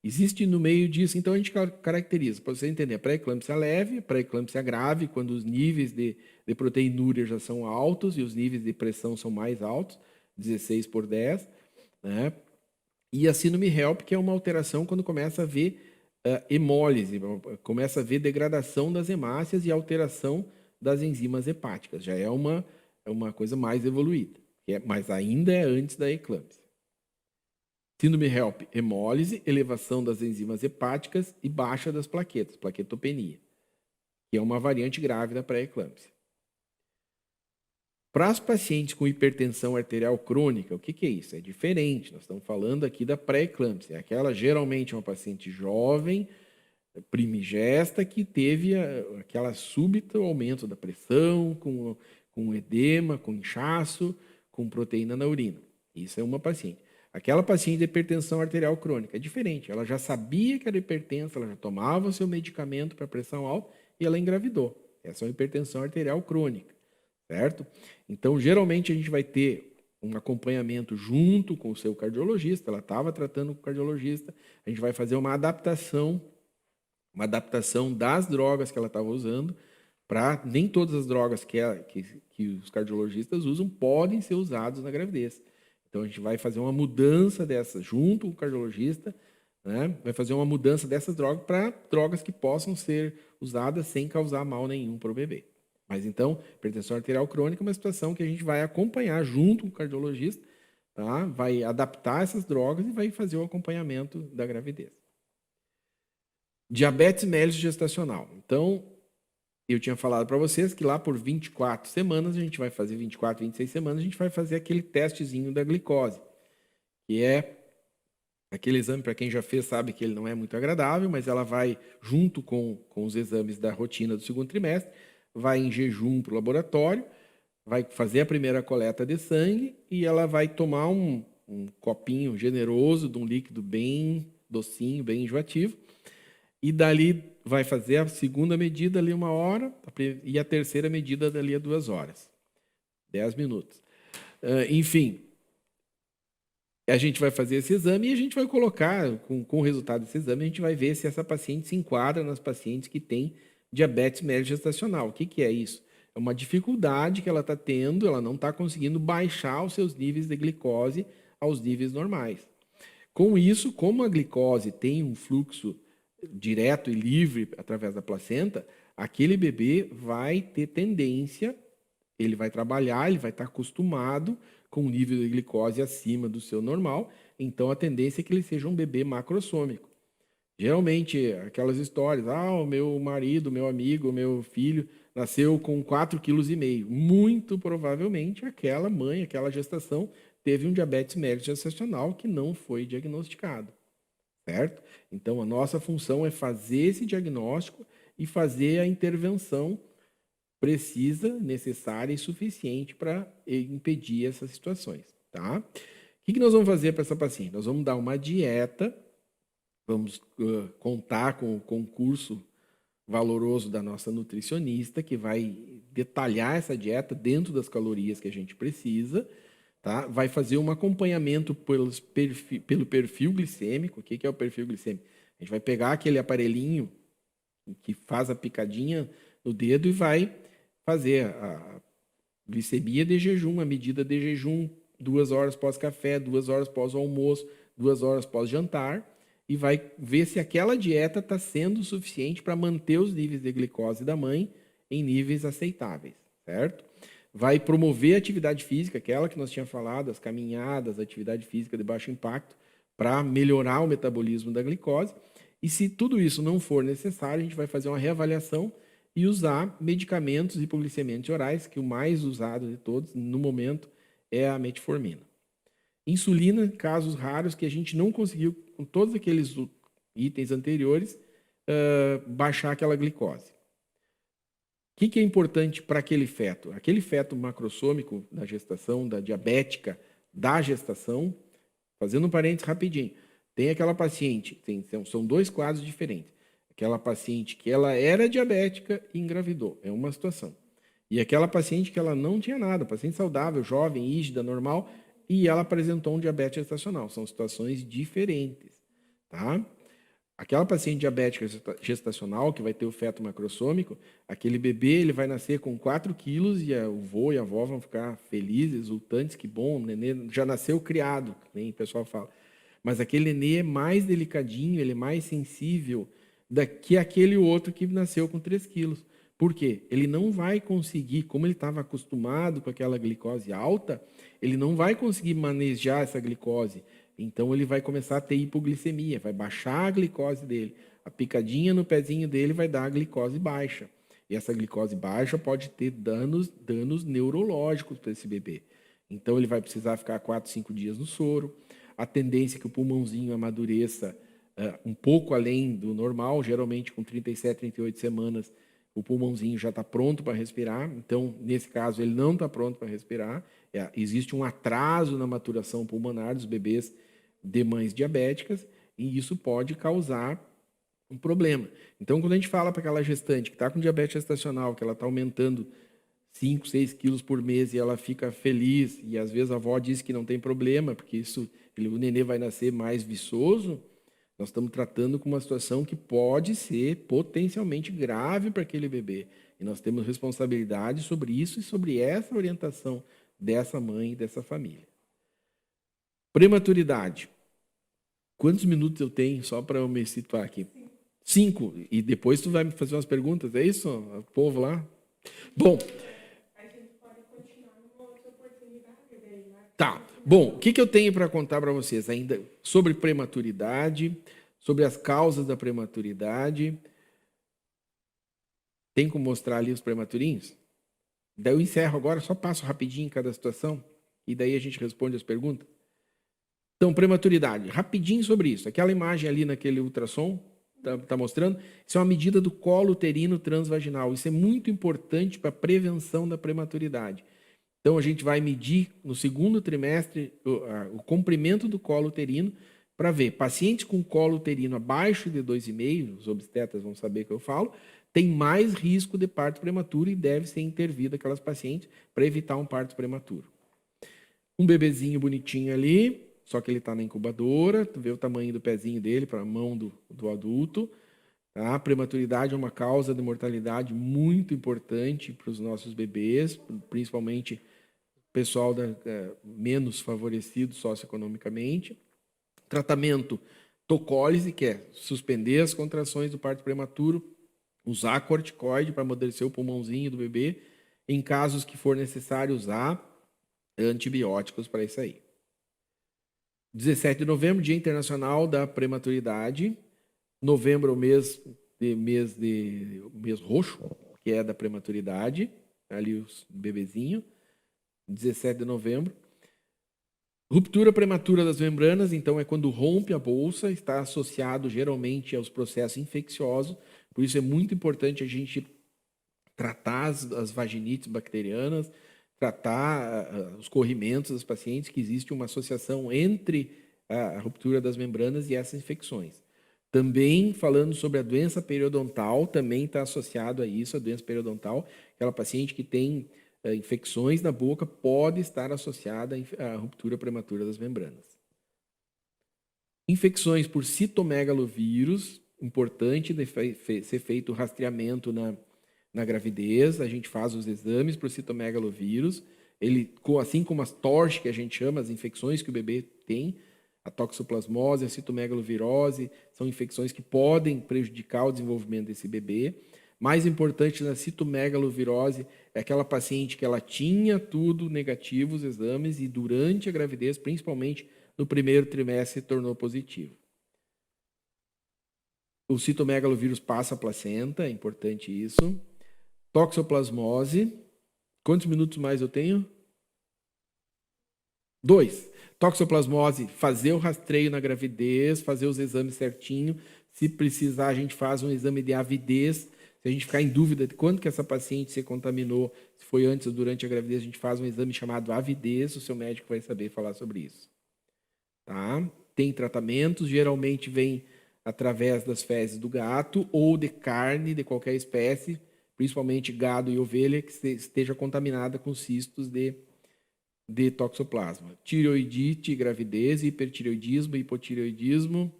Existe no meio disso, então a gente caracteriza, para você entender, a pré-eclâmpsia leve, a pré-eclâmpsia grave, quando os níveis de proteinúria já são altos e os níveis de pressão são mais altos, 16/10, né? E a síndrome HELP, que é uma alteração quando começa a ver hemólise, começa a ver degradação das hemácias e alteração das enzimas hepáticas. Já é uma coisa mais evoluída, mas ainda é antes da eclâmpsia. Síndrome HELP, hemólise, elevação das enzimas hepáticas e baixa das plaquetas, plaquetopenia, que é uma variante grave da pré-eclâmpsia. Para as pacientes com hipertensão arterial crônica, o que é isso? É diferente, nós estamos falando aqui da pré-eclâmpsia. Aquela geralmente é uma paciente jovem, primigesta, que teve aquela súbito aumento da pressão, com edema, com inchaço, com proteína na urina. Isso é uma paciente. Aquela paciente de hipertensão arterial crônica é diferente. Ela já sabia que era hipertensa, ela já tomava seu medicamento para pressão alta e ela engravidou. Essa é uma hipertensão arterial crônica, certo? Então, geralmente, a gente vai ter um acompanhamento junto com o seu cardiologista. Ela estava tratando com o cardiologista. A gente vai fazer uma adaptação das drogas que ela estava usando, para nem todas as drogas que os cardiologistas usam podem ser usadas na gravidez. Então, a gente vai fazer uma mudança dessas junto com o cardiologista, né? Vai fazer uma mudança dessas drogas para drogas que possam ser usadas sem causar mal nenhum para o bebê. Mas, então, hipertensão arterial crônica é uma situação que a gente vai acompanhar junto com o cardiologista, tá? Vai adaptar essas drogas e vai fazer o acompanhamento da gravidez. Diabetes mellitus gestacional. Então, eu tinha falado para vocês que lá por 24 semanas, a gente vai fazer 24, 26 semanas, a gente vai fazer aquele testezinho da glicose, que é aquele exame, para quem já fez, sabe que ele não é muito agradável, mas ela vai, junto com os exames da rotina do segundo trimestre, vai em jejum para o laboratório, vai fazer a primeira coleta de sangue e ela vai tomar um copinho generoso de um líquido bem docinho, bem enjoativo, e dali vai fazer a segunda medida ali 1 hora e a terceira medida dali a 2 horas. 10 minutos. Enfim, a gente vai fazer esse exame e a gente vai colocar, com o resultado desse exame, a gente vai ver se essa paciente se enquadra nas pacientes que têm diabetes mellitus gestacional. O que é isso? É uma dificuldade que ela está tendo, ela não está conseguindo baixar os seus níveis de glicose aos níveis normais. Com isso, como a glicose tem um fluxo direto e livre através da placenta, aquele bebê vai ter tendência, ele vai trabalhar, ele vai estar acostumado com um nível de glicose acima do seu normal, então a tendência é que ele seja um bebê macrossômico. Geralmente, aquelas histórias, o meu marido, meu amigo, meu filho nasceu com 4,5 kg. Muito provavelmente aquela mãe, aquela gestação, teve um diabetes mellitus gestacional que não foi diagnosticado, certo? Então, a nossa função é fazer esse diagnóstico e fazer a intervenção precisa, necessária e suficiente para impedir essas situações, tá? O que nós vamos fazer para essa paciente? Nós vamos dar uma dieta, vamos contar com o concurso valoroso da nossa nutricionista, que vai detalhar essa dieta dentro das calorias que a gente precisa, tá? Vai fazer um acompanhamento pelo perfil glicêmico. O que é o perfil glicêmico? A gente vai pegar aquele aparelhinho que faz a picadinha no dedo e vai fazer a glicemia de jejum, a medida de jejum, 2 horas pós-café, 2 horas pós-almoço, 2 horas pós-jantar, e vai ver se aquela dieta está sendo suficiente para manter os níveis de glicose da mãe em níveis aceitáveis, certo? Vai promover a atividade física, aquela que nós tínhamos falado, as caminhadas, a atividade física de baixo impacto, para melhorar o metabolismo da glicose. E se tudo isso não for necessário, a gente vai fazer uma reavaliação e usar medicamentos hipoglicemiantes orais, que o mais usado de todos, no momento, é a metformina. Insulina, casos raros que a gente não conseguiu, com todos aqueles itens anteriores, baixar aquela glicose. O que é importante para aquele feto? Aquele feto macrossômico da gestação, da diabética, da gestação, fazendo um parênteses rapidinho, tem aquela paciente, são 2 quadros diferentes. Aquela paciente que ela era diabética e engravidou, é uma situação. E aquela paciente que ela não tinha nada, paciente saudável, jovem, rígida, normal, e ela apresentou um diabetes gestacional. São situações diferentes, tá? Aquela paciente diabética gestacional, que vai ter o feto macrossômico, aquele bebê ele vai nascer com 4 quilos e o vô e a avó vão ficar felizes, exultantes, que bom, o nenê já nasceu criado, nem o pessoal fala. Mas aquele nenê é mais delicadinho, ele é mais sensível que aquele outro que nasceu com 3 quilos. Por quê? Ele não vai conseguir, como ele estava acostumado com aquela glicose alta, ele não vai conseguir manejar essa glicose. Então, ele vai começar a ter hipoglicemia, vai baixar a glicose dele. A picadinha no pezinho dele vai dar a glicose baixa. E essa glicose baixa pode ter danos neurológicos para esse bebê. Então, ele vai precisar ficar 4, 5 dias no soro. A tendência é que o pulmãozinho amadureça um pouco além do normal, geralmente com 37, 38 semanas, o pulmãozinho já está pronto para respirar. Então, nesse caso, ele não está pronto para respirar. Existe um atraso na maturação pulmonar dos bebês de mães diabéticas e isso pode causar um problema. Então, quando a gente fala para aquela gestante que está com diabetes gestacional, que ela está aumentando 5, 6 quilos por mês e ela fica feliz, e às vezes a avó diz que não tem problema, porque o nenê vai nascer mais viçoso, nós estamos tratando com uma situação que pode ser potencialmente grave para aquele bebê. E nós temos responsabilidade sobre isso e sobre essa orientação dessa mãe e dessa família. Prematuridade. Quantos minutos eu tenho só para eu me situar aqui? 5. E depois tu vai me fazer umas perguntas, é isso? O povo lá? Bom. A gente pode continuar numa outra oportunidade daí, né? Tá. Bom, o que eu tenho para contar para vocês ainda sobre prematuridade, sobre as causas da prematuridade? Tem como mostrar ali os prematurinhos? Daí eu encerro agora, só passo rapidinho em cada situação e daí a gente responde as perguntas. Então, prematuridade, rapidinho sobre isso. Aquela imagem ali naquele ultrassom está mostrando, isso é uma medida do colo uterino transvaginal. Isso é muito importante para a prevenção da prematuridade. Então, a gente vai medir no segundo trimestre o comprimento do colo uterino para ver. Pacientes com colo uterino abaixo de 2,5, os obstetras vão saber que eu falo, tem mais risco de parto prematuro e deve ser intervido aquelas pacientes para evitar um parto prematuro. Um bebezinho bonitinho ali, só que ele está na incubadora, tu vê o tamanho do pezinho dele para a mão do adulto. Tá? A prematuridade é uma causa de mortalidade muito importante para os nossos bebês, principalmente pessoal menos favorecido socioeconomicamente. Tratamento tocólise, que é suspender as contrações do parto prematuro, usar corticoide para amolecer o pulmãozinho do bebê, em casos que for necessário usar antibióticos para isso aí. 17 de novembro, Dia Internacional da Prematuridade. Novembro é o mês roxo, que é da prematuridade, ali os bebezinhos, 17 de novembro. Ruptura prematura das membranas, então é quando rompe a bolsa, está associado geralmente aos processos infecciosos, por isso é muito importante a gente tratar as vaginites bacterianas, tratar os corrimentos dos pacientes, que existe uma associação entre a ruptura das membranas e essas infecções. Também falando sobre a doença periodontal, também está associado a isso, a doença periodontal, aquela paciente que tem infecções na boca pode estar associada à ruptura prematura das membranas. Infecções por citomegalovírus, importante ser feito o rastreamento na gravidez, a gente faz os exames por citomegalovírus, ele, assim como as TORCH, que a gente chama, as infecções que o bebê tem, a toxoplasmose, a citomegalovirose, são infecções que podem prejudicar o desenvolvimento desse bebê. Mais importante na citomegalovirose é aquela paciente que ela tinha tudo negativo, os exames, e durante a gravidez, principalmente no primeiro trimestre, se tornou positivo. O citomegalovírus passa a placenta, é importante isso. Toxoplasmose. Quantos minutos mais eu tenho? 2. Toxoplasmose, fazer o rastreio na gravidez, fazer os exames certinho. Se precisar, a gente faz um exame de avidez. Se a gente ficar em dúvida de quando que essa paciente se contaminou, se foi antes ou durante a gravidez, a gente faz um exame chamado avidez, o seu médico vai saber falar sobre isso. Tá? Tem tratamentos, geralmente vem através das fezes do gato ou de carne de qualquer espécie, principalmente gado e ovelha, que esteja contaminada com cistos de toxoplasma. Tireoidite, gravidez, hipertireoidismo, hipotireoidismo.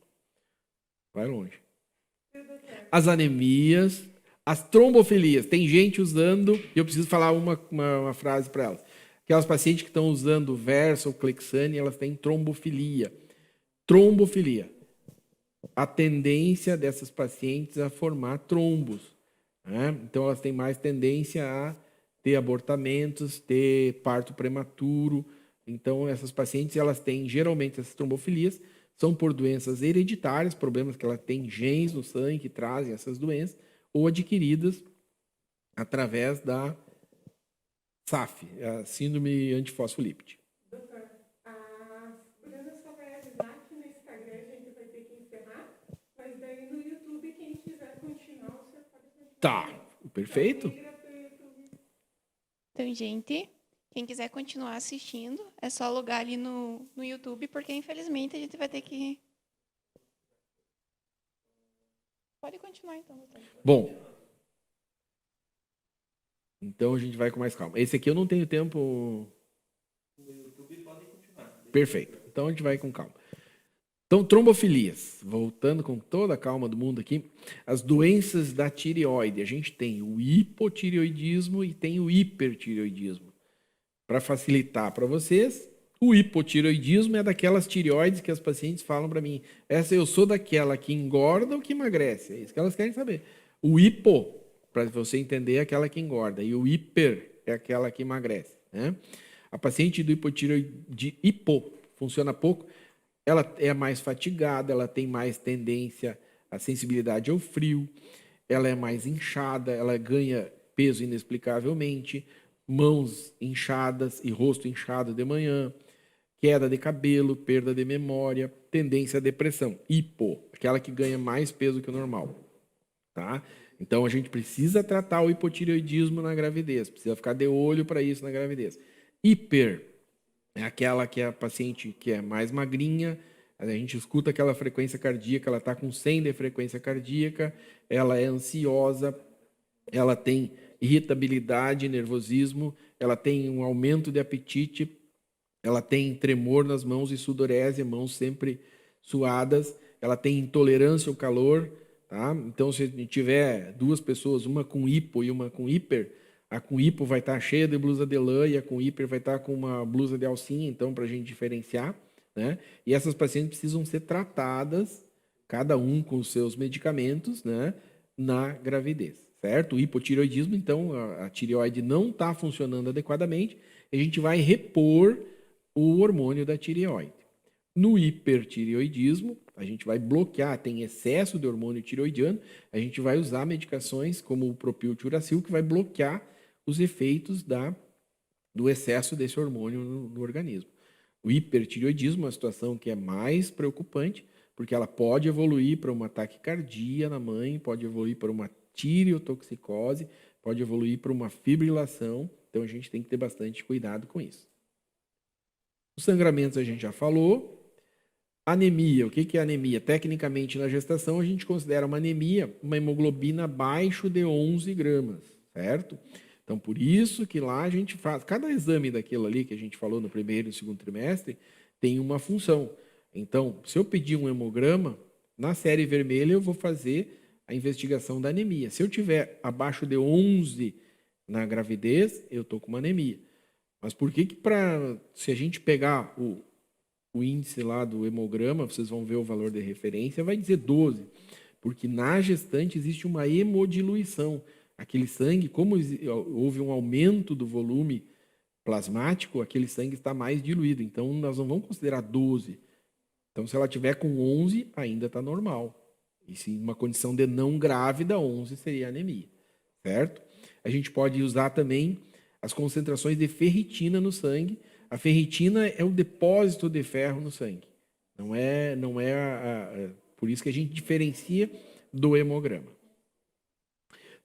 Vai longe. As anemias, as trombofilias. Tem gente usando, e eu preciso falar uma frase para elas. Aquelas pacientes que estão usando Versa ou Clexane, elas têm trombofilia. Trombofilia. A tendência dessas pacientes a formar trombos. Né? Então, elas têm mais tendência a ter abortamentos, ter parto prematuro. Então, essas pacientes, elas têm, geralmente, essas trombofilias, são por doenças hereditárias, problemas que ela tem genes no sangue que trazem essas doenças, ou adquiridas através da SAF, a síndrome antifosfolípide. Doutor, a Bruna só vai avisar que no Instagram a gente vai ter que encerrar, mas daí no YouTube, quem quiser continuar, você pode continuar. Tá, perfeito. Então, gente, quem quiser continuar assistindo, é só logar ali no YouTube, porque infelizmente a gente vai ter que... Pode continuar então, doutor. Bom, então a gente vai com mais calma. Esse aqui eu não tenho tempo. No YouTube pode continuar. Perfeito. Então a gente vai com calma. Então, trombofilias. Voltando com toda a calma do mundo aqui. As doenças da tireoide. A gente tem o hipotireoidismo e tem o hipertireoidismo. Para facilitar para vocês, o hipotireoidismo é daquelas tireoides que as pacientes falam para mim. Essa eu sou daquela que engorda ou que emagrece. É isso que elas querem saber. O hipo, para você entender, é aquela que engorda. E o hiper é aquela que emagrece. Né? A paciente do hipotireoide hipo funciona pouco. Ela é mais fatigada, ela tem mais tendência à sensibilidade ao frio, ela é mais inchada, ela ganha peso inexplicavelmente, mãos inchadas e rosto inchado de manhã, queda de cabelo, perda de memória, tendência à depressão. Hipo, aquela que ganha mais peso que o normal. Tá? Então, a gente precisa tratar o hipotireoidismo na gravidez, precisa ficar de olho para isso na gravidez. Hiper é aquela que é a paciente que é mais magrinha, a gente escuta aquela frequência cardíaca, ela está com 100 de frequência cardíaca, ela é ansiosa, ela tem irritabilidade, nervosismo, ela tem um aumento de apetite, ela tem tremor nas mãos e sudorese, mãos sempre suadas, ela tem intolerância ao calor, tá? Então, se tiver duas pessoas, uma com hipo e uma com hiper, a com hipo vai estar cheia de blusa de lã e a com hiper vai estar com uma blusa de alcinha, então, para a gente diferenciar. Né? E essas pacientes precisam ser tratadas, cada um com os seus medicamentos, né, na gravidez, certo? O hipotireoidismo, então, a tireoide não está funcionando adequadamente, a gente vai repor o hormônio da tireoide. No hipertireoidismo, a gente vai bloquear, tem excesso de hormônio tireoidiano, a gente vai usar medicações como o Propil Tiuracil, que vai bloquear os efeitos do excesso desse hormônio no organismo. O hipertireoidismo é uma situação que é mais preocupante, porque ela pode evoluir para uma taquicardia na mãe, pode evoluir para uma tireotoxicose, pode evoluir para uma fibrilação, então a gente tem que ter bastante cuidado com isso. Os sangramentos a gente já falou. Anemia, o que é anemia? Tecnicamente, na gestação, a gente considera uma anemia uma hemoglobina abaixo de 11 gramas, certo? Então, por isso que lá a gente faz... Cada exame daquilo ali que a gente falou no primeiro e segundo trimestre tem uma função. Então, se eu pedir um hemograma, na série vermelha eu vou fazer a investigação da anemia. Se eu tiver abaixo de 11 na gravidez, eu estou com uma anemia. Mas por que se a gente pegar o índice lá do hemograma, vocês vão ver o valor de referência, vai dizer 12, porque na gestante existe uma hemodiluição. Aquele sangue, como houve um aumento do volume plasmático, aquele sangue está mais diluído. Então, nós não vamos considerar 12. Então, se ela tiver com 11, ainda está normal. E se uma condição de não grávida, 11 seria anemia, certo? A gente pode usar também as concentrações de ferritina no sangue. A ferritina é o depósito de ferro no sangue. Por isso que a gente diferencia do hemograma.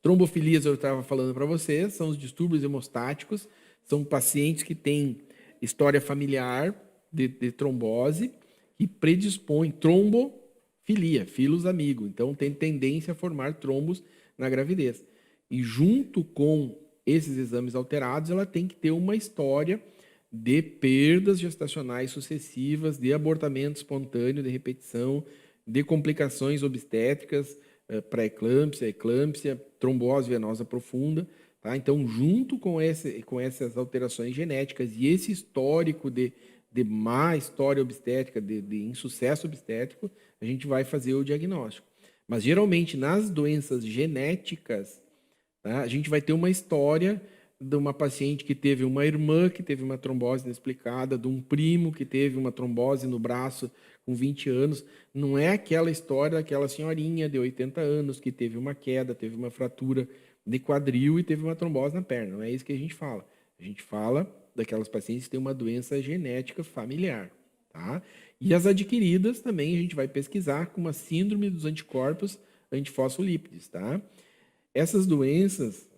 Trombofilias, eu estava falando para vocês, são os distúrbios hemostáticos, são pacientes que têm história familiar de trombose, que predispõem trombofilia, filos amigo. Então, tem tendência a formar trombos na gravidez. E junto com esses exames alterados, ela tem que ter uma história de perdas gestacionais sucessivas, de abortamento espontâneo, de repetição, de complicações obstétricas, pré-eclâmpsia, eclâmpsia, trombose venosa profunda. Tá? Então, junto com essas alterações genéticas e esse histórico de má história obstétrica, de insucesso obstétrico, a gente vai fazer o diagnóstico. Mas, geralmente, nas doenças genéticas, tá? A gente vai ter uma história de uma paciente que teve uma irmã que teve uma trombose inexplicada, de um primo que teve uma trombose no braço com 20 anos. Não é aquela história daquela senhorinha de 80 anos que teve uma queda, teve uma fratura de quadril e teve uma trombose na perna. Não é isso que a gente fala. A gente fala daquelas pacientes que têm uma doença genética familiar. Tá? E as adquiridas também a gente vai pesquisar com uma síndrome dos anticorpos antifosfolípides. Tá? Essas doenças,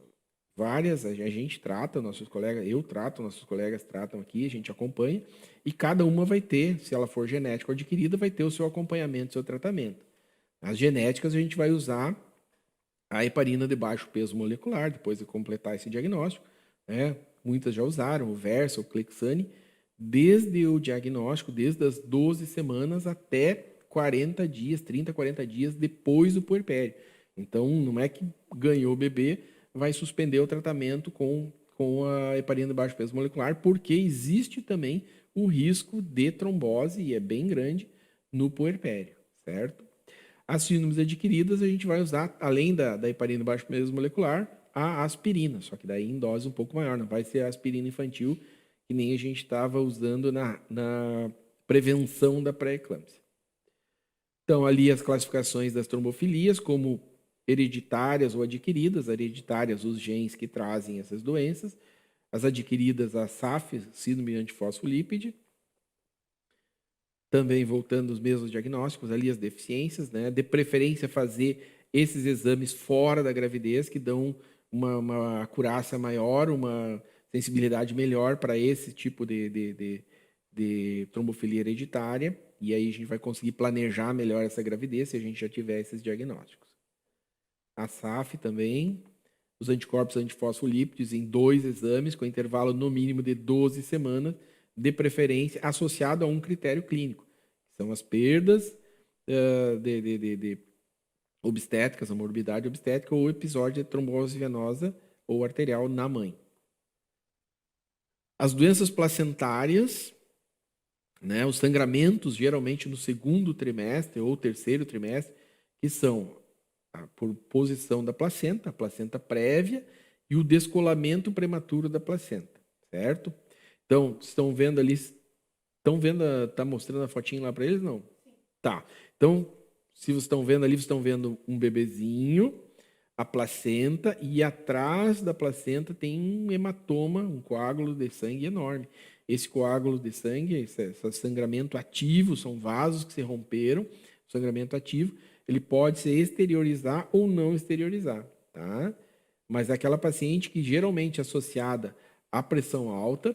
várias, a gente trata, nossos colegas, eu trato, nossos colegas tratam aqui, a gente acompanha, e cada uma vai ter, se ela for genética ou adquirida, vai ter o seu acompanhamento, o seu tratamento. As genéticas a gente vai usar a heparina de baixo peso molecular, depois de completar esse diagnóstico, né? Muitas já usaram, o Versa, o Clexane, desde o diagnóstico, desde as 12 semanas até 40 dias, 30, 40 dias depois do puerpério. Então, não é que ganhou o bebê, vai suspender o tratamento com a heparina de baixo peso molecular, porque existe também o risco de trombose, e é bem grande, no puerpério, certo? As síndromes adquiridas, a gente vai usar, além da heparina de baixo peso molecular, a aspirina, só que daí em dose um pouco maior, não vai ser a aspirina infantil, que nem a gente estava usando na prevenção da pré-eclâmpsia. Então, ali as classificações das trombofilias, como hereditárias ou adquiridas, hereditárias, os genes que trazem essas doenças, as adquiridas, a SAF, síndrome antifosfolípide, também voltando aos mesmos diagnósticos, ali as deficiências, né? De preferência fazer esses exames fora da gravidez, que dão uma acurácia maior, uma sensibilidade melhor para esse tipo de trombofilia hereditária, e aí a gente vai conseguir planejar melhor essa gravidez se a gente já tiver esses diagnósticos. A SAF também, os anticorpos antifosfolípides em 2 exames, com intervalo no mínimo de 12 semanas, de preferência associado a um critério clínico, que são as perdas de obstétricas, a morbidade obstétrica ou episódio de trombose venosa ou arterial na mãe. As doenças placentárias, né, os sangramentos, geralmente no segundo trimestre ou terceiro trimestre, que são por posição da placenta, a placenta prévia e o descolamento prematuro da placenta, certo? Então, estão vendo ali, está mostrando a fotinho lá para eles? Não? Tá. Então, se vocês estão vendo ali, vocês estão vendo um bebezinho, a placenta, e atrás da placenta tem um hematoma, um coágulo de sangue enorme. Esse coágulo de sangue, esse sangramento ativo, são vasos que se romperam, sangramento ativo, ele pode se exteriorizar ou não exteriorizar, tá? Mas aquela paciente que geralmente é associada à pressão alta,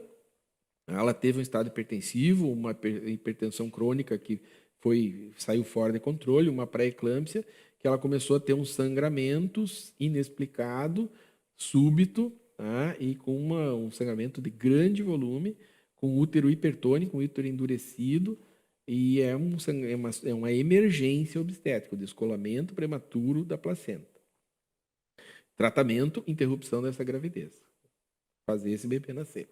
ela teve um estado hipertensivo, uma hipertensão crônica que saiu fora de controle, uma pré-eclâmpsia, que ela começou a ter um sangramento inexplicado, súbito, tá? E com um sangramento de grande volume, com útero hipertônico, um útero endurecido, e é uma emergência obstétrica, o descolamento prematuro da placenta. Tratamento, interrupção dessa gravidez. Fazer esse bebê nascer.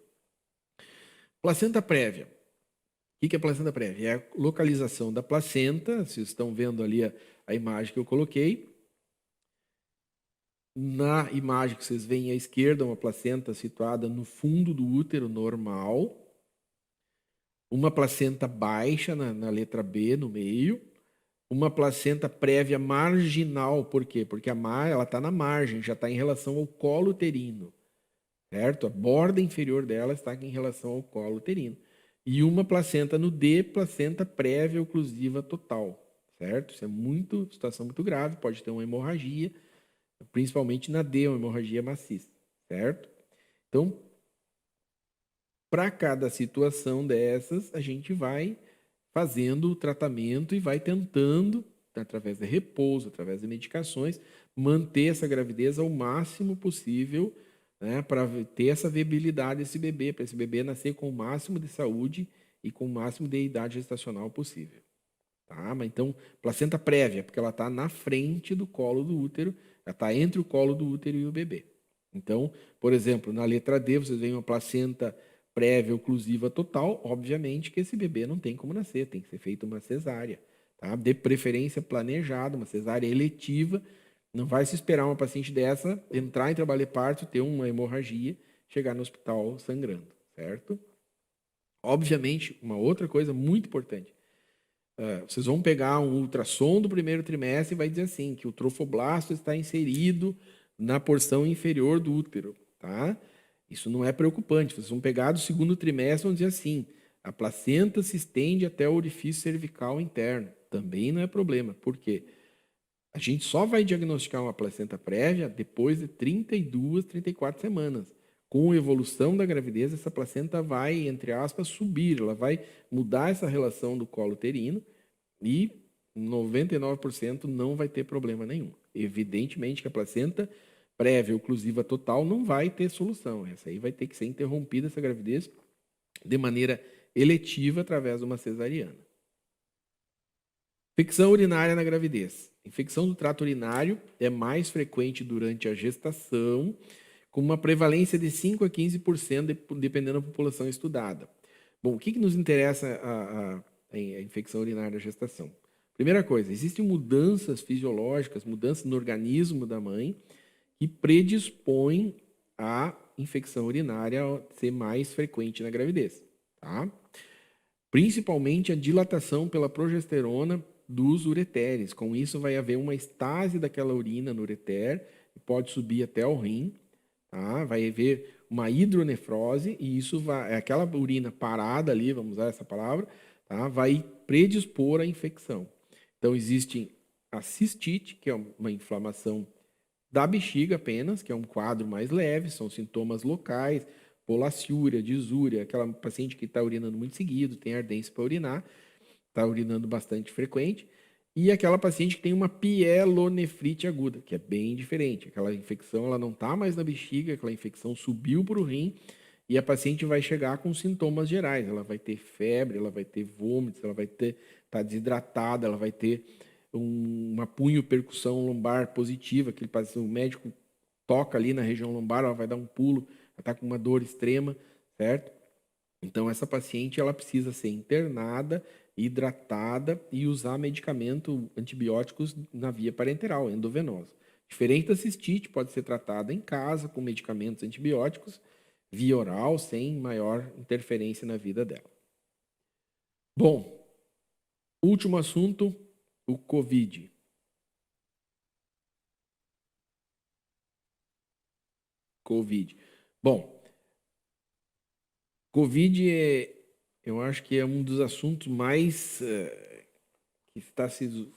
Placenta prévia. O que é placenta prévia? É a localização da placenta. Vocês estão vendo ali a imagem que eu coloquei. Na imagem que vocês veem à esquerda, uma placenta situada no fundo do útero normal. Uma placenta baixa na letra B, no meio. Uma placenta prévia marginal. Por quê? Porque ela está na margem, já está em relação ao colo uterino. Certo? A borda inferior dela está em relação ao colo uterino. E uma placenta no D, placenta prévia oclusiva total. Certo? Isso é situação muito grave, pode ter uma hemorragia, principalmente na D, uma hemorragia maciça. Certo? Então, para cada situação dessas, a gente vai fazendo o tratamento e vai tentando, através de repouso, através de medicações, manter essa gravidez ao máximo possível, né, para ter essa viabilidade desse bebê, para esse bebê nascer com o máximo de saúde e com o máximo de idade gestacional possível. Tá? Mas então, placenta prévia, porque ela está na frente do colo do útero, ela está entre o colo do útero e o bebê. Então, por exemplo, na letra D, vocês veem uma placenta prévia oclusiva total, obviamente que esse bebê não tem como nascer, tem que ser feita uma cesárea. Tá? De preferência planejada, uma cesárea eletiva. Não vai se esperar uma paciente dessa entrar em trabalho de parto, ter uma hemorragia, chegar no hospital sangrando, certo? Obviamente, uma outra coisa muito importante. Vocês vão pegar um ultrassom do primeiro trimestre e vai dizer assim, que o trofoblasto está inserido na porção inferior do útero, tá? Isso não é preocupante. Vocês vão pegar do segundo trimestre e vão dizer assim, a placenta se estende até o orifício cervical interno. Também não é problema. Por quê? A gente só vai diagnosticar uma placenta prévia depois de 32, 34 semanas. Com a evolução da gravidez, essa placenta vai, entre aspas, subir. Ela vai mudar essa relação do colo uterino e 99% não vai ter problema nenhum. Evidentemente que a placenta prévia oclusiva total não vai ter solução. Essa aí vai ter que ser interrompida, essa gravidez, de maneira eletiva através de uma cesariana. Infecção urinária na gravidez. Infecção do trato urinário é mais frequente durante a gestação, com uma prevalência de 5 a 15%, dependendo da população estudada. Bom, o que nos interessa a infecção urinária na gestação? Primeira coisa, existem mudanças fisiológicas, mudanças no organismo da mãe, que predispõem a infecção urinária a ser mais frequente na gravidez. Tá? Principalmente a dilatação pela progesterona dos ureteres. Com isso, vai haver uma estase daquela urina no ureter, pode subir até o rim, tá? Vai haver uma hidronefrose, e isso aquela urina parada ali, vamos usar essa palavra, tá? Vai predispor à infecção. Então, existe a cistite, que é uma inflamação da bexiga apenas, que é um quadro mais leve, são sintomas locais, polaciúria, disúria, aquela paciente que está urinando muito seguido, tem ardência para urinar, está urinando bastante frequente, e aquela paciente que tem uma pielonefrite aguda, que é bem diferente. Aquela infecção ela não está mais na bexiga, aquela infecção subiu para o rim, e a paciente vai chegar com sintomas gerais. Ela vai ter febre, ela vai ter vômitos, ela vai estar desidratada, ela vai ter uma punho-percussão lombar positiva, que o médico toca ali na região lombar, ela vai dar um pulo, ela está com uma dor extrema, certo? Então, essa paciente ela precisa ser internada, hidratada e usar medicamento antibióticos na via parenteral, endovenosa. Diferente da cistite, pode ser tratada em casa com medicamentos antibióticos, via oral, sem maior interferência na vida dela. Bom, último assunto, o Covid? Covid. Bom, Covid eu acho que é um dos assuntos mais que está se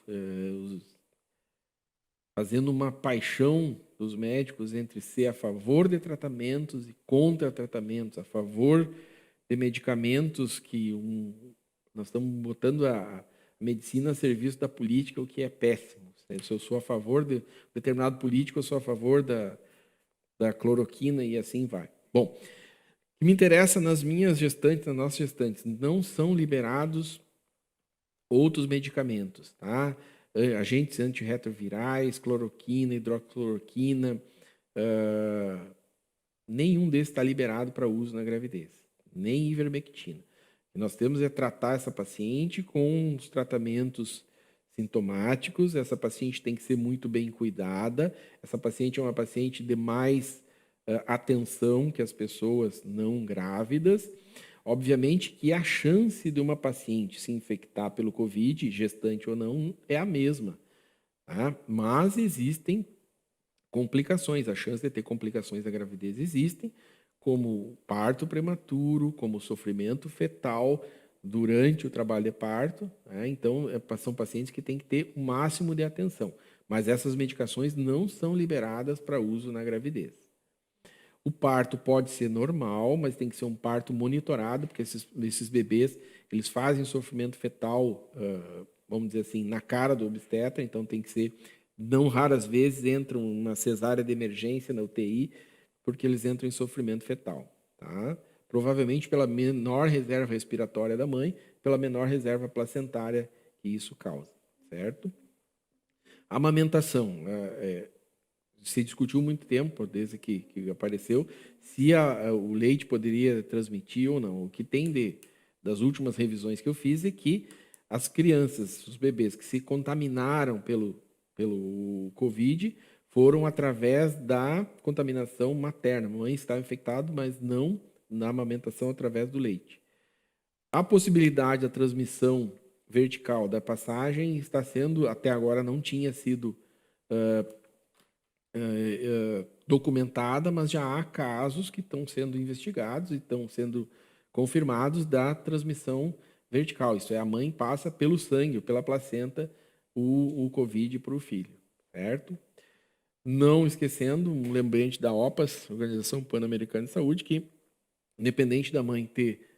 fazendo uma paixão dos médicos entre ser a favor de tratamentos e contra tratamentos, a favor de medicamentos nós estamos botando a medicina a serviço da política, o que é péssimo. Se eu sou a favor de determinado político, eu sou a favor da cloroquina e assim vai. Bom, o que me interessa nas minhas gestantes, nas nossas gestantes, não são liberados outros medicamentos, tá? Agentes antirretrovirais, cloroquina, hidroxicloroquina, nenhum desses está liberado para uso na gravidez, nem ivermectina. O que nós temos é tratar essa paciente com os tratamentos sintomáticos. Essa paciente tem que ser muito bem cuidada. Essa paciente é uma paciente de mais atenção que as pessoas não grávidas. Obviamente que a chance de uma paciente se infectar pelo Covid, gestante ou não, é a mesma, tá? Mas existem complicações. A chance de ter complicações da gravidez existem, como parto prematuro, como sofrimento fetal durante o trabalho de parto, né? Então, são pacientes que têm que ter o máximo de atenção. Mas essas medicações não são liberadas para uso na gravidez. O parto pode ser normal, mas tem que ser um parto monitorado, porque esses bebês eles fazem sofrimento fetal, vamos dizer assim, na cara do obstetra, então tem que ser, não raras vezes entram uma cesárea de emergência na UTI, porque eles entram em sofrimento fetal, tá? Provavelmente pela menor reserva respiratória da mãe, pela menor reserva placentária que isso causa, certo? A amamentação, se discutiu muito tempo, desde que apareceu, se o leite poderia transmitir ou não. O que tem das últimas revisões que eu fiz é que as crianças, os bebês que se contaminaram pelo Covid foram através da contaminação materna. A mãe estava infectada, mas não na amamentação através do leite. A possibilidade da transmissão vertical da passagem está sendo, até agora não tinha sido documentada, mas já há casos que estão sendo investigados e estão sendo confirmados da transmissão vertical. Isso é, a mãe passa pelo sangue, pela placenta, o Covid para o filho, certo? Não esquecendo, um lembrete da OPAS, Organização Pan-Americana de Saúde, que, independente da mãe ter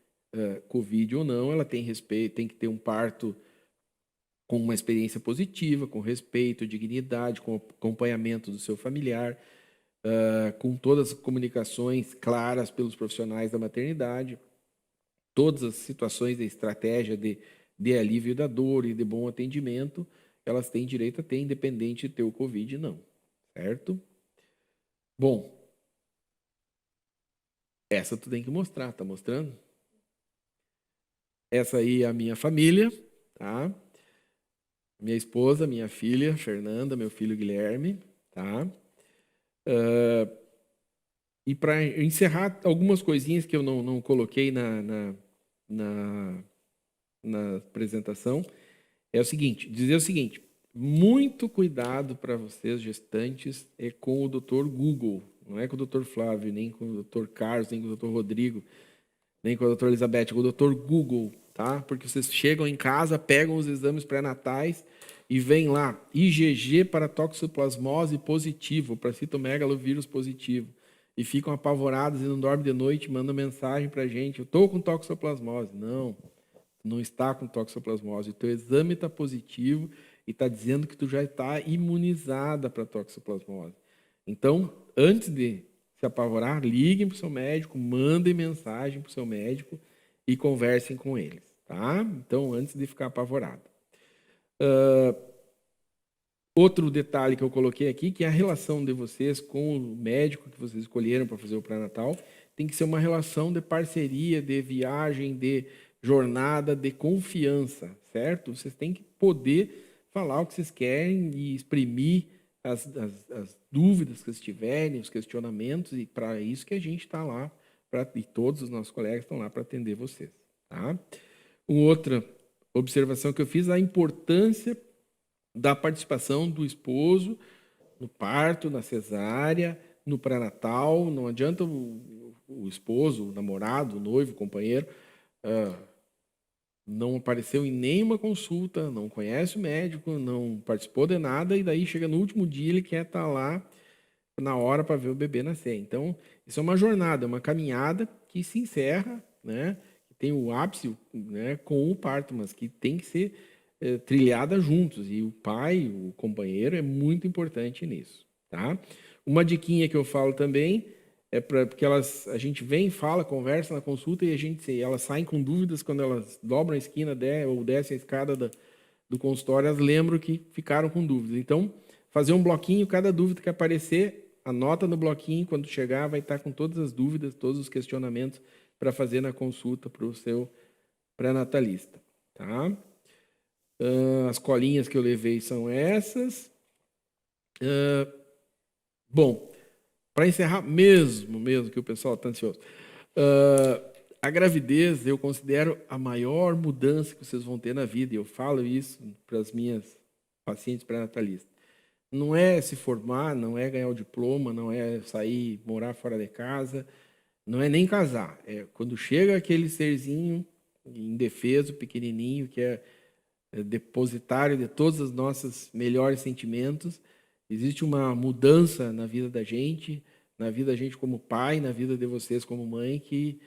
Covid ou não, ela tem que ter um parto com uma experiência positiva, com respeito, dignidade, com acompanhamento do seu familiar, com todas as comunicações claras pelos profissionais da maternidade, todas as situações de estratégia de alívio da dor e de bom atendimento, elas têm direito a ter, independente de ter o Covid, não. Certo? Bom, essa tu tem que mostrar, tá mostrando? Essa aí é a minha família, tá? Minha esposa, minha filha, Fernanda, meu filho Guilherme, tá? E para encerrar, algumas coisinhas que eu não coloquei na apresentação, é o seguinte, dizer o seguinte: muito cuidado para vocês, gestantes, com o Dr. Google. Não é com o Dr. Flávio, nem com o Dr. Carlos, nem com o Dr. Rodrigo, nem com a Dr. Elizabeth, com o Dr. Google, tá? Porque vocês chegam em casa, pegam os exames pré-natais e vem lá, IgG para toxoplasmose positivo, para citomegalovírus positivo. E ficam apavorados e não dormem de noite, mandam mensagem para a gente: eu estou com toxoplasmose. Não está com toxoplasmose. O teu exame está positivo e está dizendo que tu já está imunizada para toxoplasmose. Então, antes de se apavorar, liguem para o seu médico, mandem mensagem para o seu médico e conversem com eles, tá? Então, antes de ficar apavorado. Outro detalhe que eu coloquei aqui, que é a relação de vocês com o médico que vocês escolheram para fazer o pré-natal, tem que ser uma relação de parceria, de viagem, de jornada, de confiança, certo? Vocês têm que poder falar o que vocês querem e exprimir as dúvidas que vocês tiverem, os questionamentos, e para isso que a gente está lá, e todos os nossos colegas estão lá para atender vocês, tá? Uma outra observação que eu fiz, a importância da participação do esposo no parto, na cesárea, no pré-natal. Não adianta o esposo, o namorado, o noivo, o companheiro, não apareceu em nenhuma consulta, não conhece o médico, não participou de nada, e daí chega no último dia ele quer estar lá na hora para ver o bebê nascer. Então, isso é uma jornada, uma caminhada que se encerra, né? Que tem o ápice, né, com o parto, mas que tem que ser trilhada juntos. E o pai, o companheiro, é muito importante nisso, tá? Uma diquinha que eu falo também é porque a gente vem, fala, conversa na consulta e elas saem com dúvidas quando elas dobram a esquina ou descem a escada do consultório, elas lembram que ficaram com dúvidas. Então, fazer um bloquinho, cada dúvida que aparecer, anota no bloquinho, quando chegar vai estar com todas as dúvidas, todos os questionamentos para fazer na consulta para o seu pré-natalista, tá? As colinhas que eu levei são essas. Bom, para encerrar mesmo que o pessoal está ansioso, a gravidez eu considero a maior mudança que vocês vão ter na vida, e eu falo isso para as minhas pacientes pré-natalistas. Não é se formar, não é ganhar o diploma, não é sair, morar fora de casa, não é nem casar. É quando chega aquele serzinho indefeso, pequenininho, que é depositário de todos os nossos melhores sentimentos, existe uma mudança na vida da gente como pai, na vida de vocês como mãe, que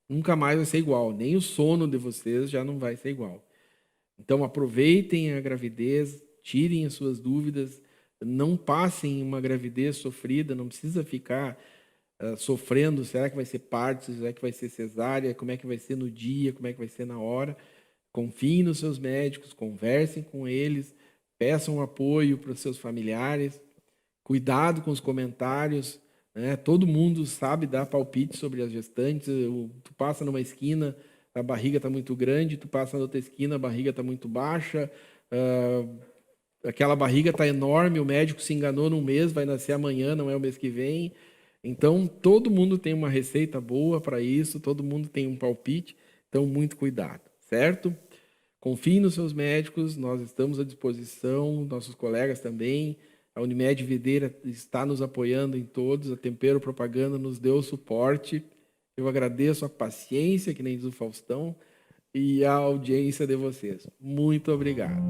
nunca mais vai ser igual. Nem o sono de vocês já não vai ser igual. Então, aproveitem a gravidez, tirem as suas dúvidas, não passem uma gravidez sofrida, não precisa ficar sofrendo, será que vai ser parto, será que vai ser cesárea, como é que vai ser no dia, como é que vai ser na hora. Confiem nos seus médicos, conversem com eles, peçam apoio para os seus familiares, cuidado com os comentários, né? Todo mundo sabe dar palpite sobre as gestantes. Tu passa numa esquina, a barriga está muito grande, tu passa na outra esquina, a barriga está muito baixa, aquela barriga está enorme, o médico se enganou num mês, vai nascer amanhã, não é o mês que vem. Então, todo mundo tem uma receita boa para isso, todo mundo tem um palpite, então muito cuidado, certo? Confie nos seus médicos, nós estamos à disposição, nossos colegas também. A Unimed Videira está nos apoiando em todos, a Tempero Propaganda nos deu suporte. Eu agradeço a paciência, que nem diz o Faustão, e a audiência de vocês. Muito obrigado.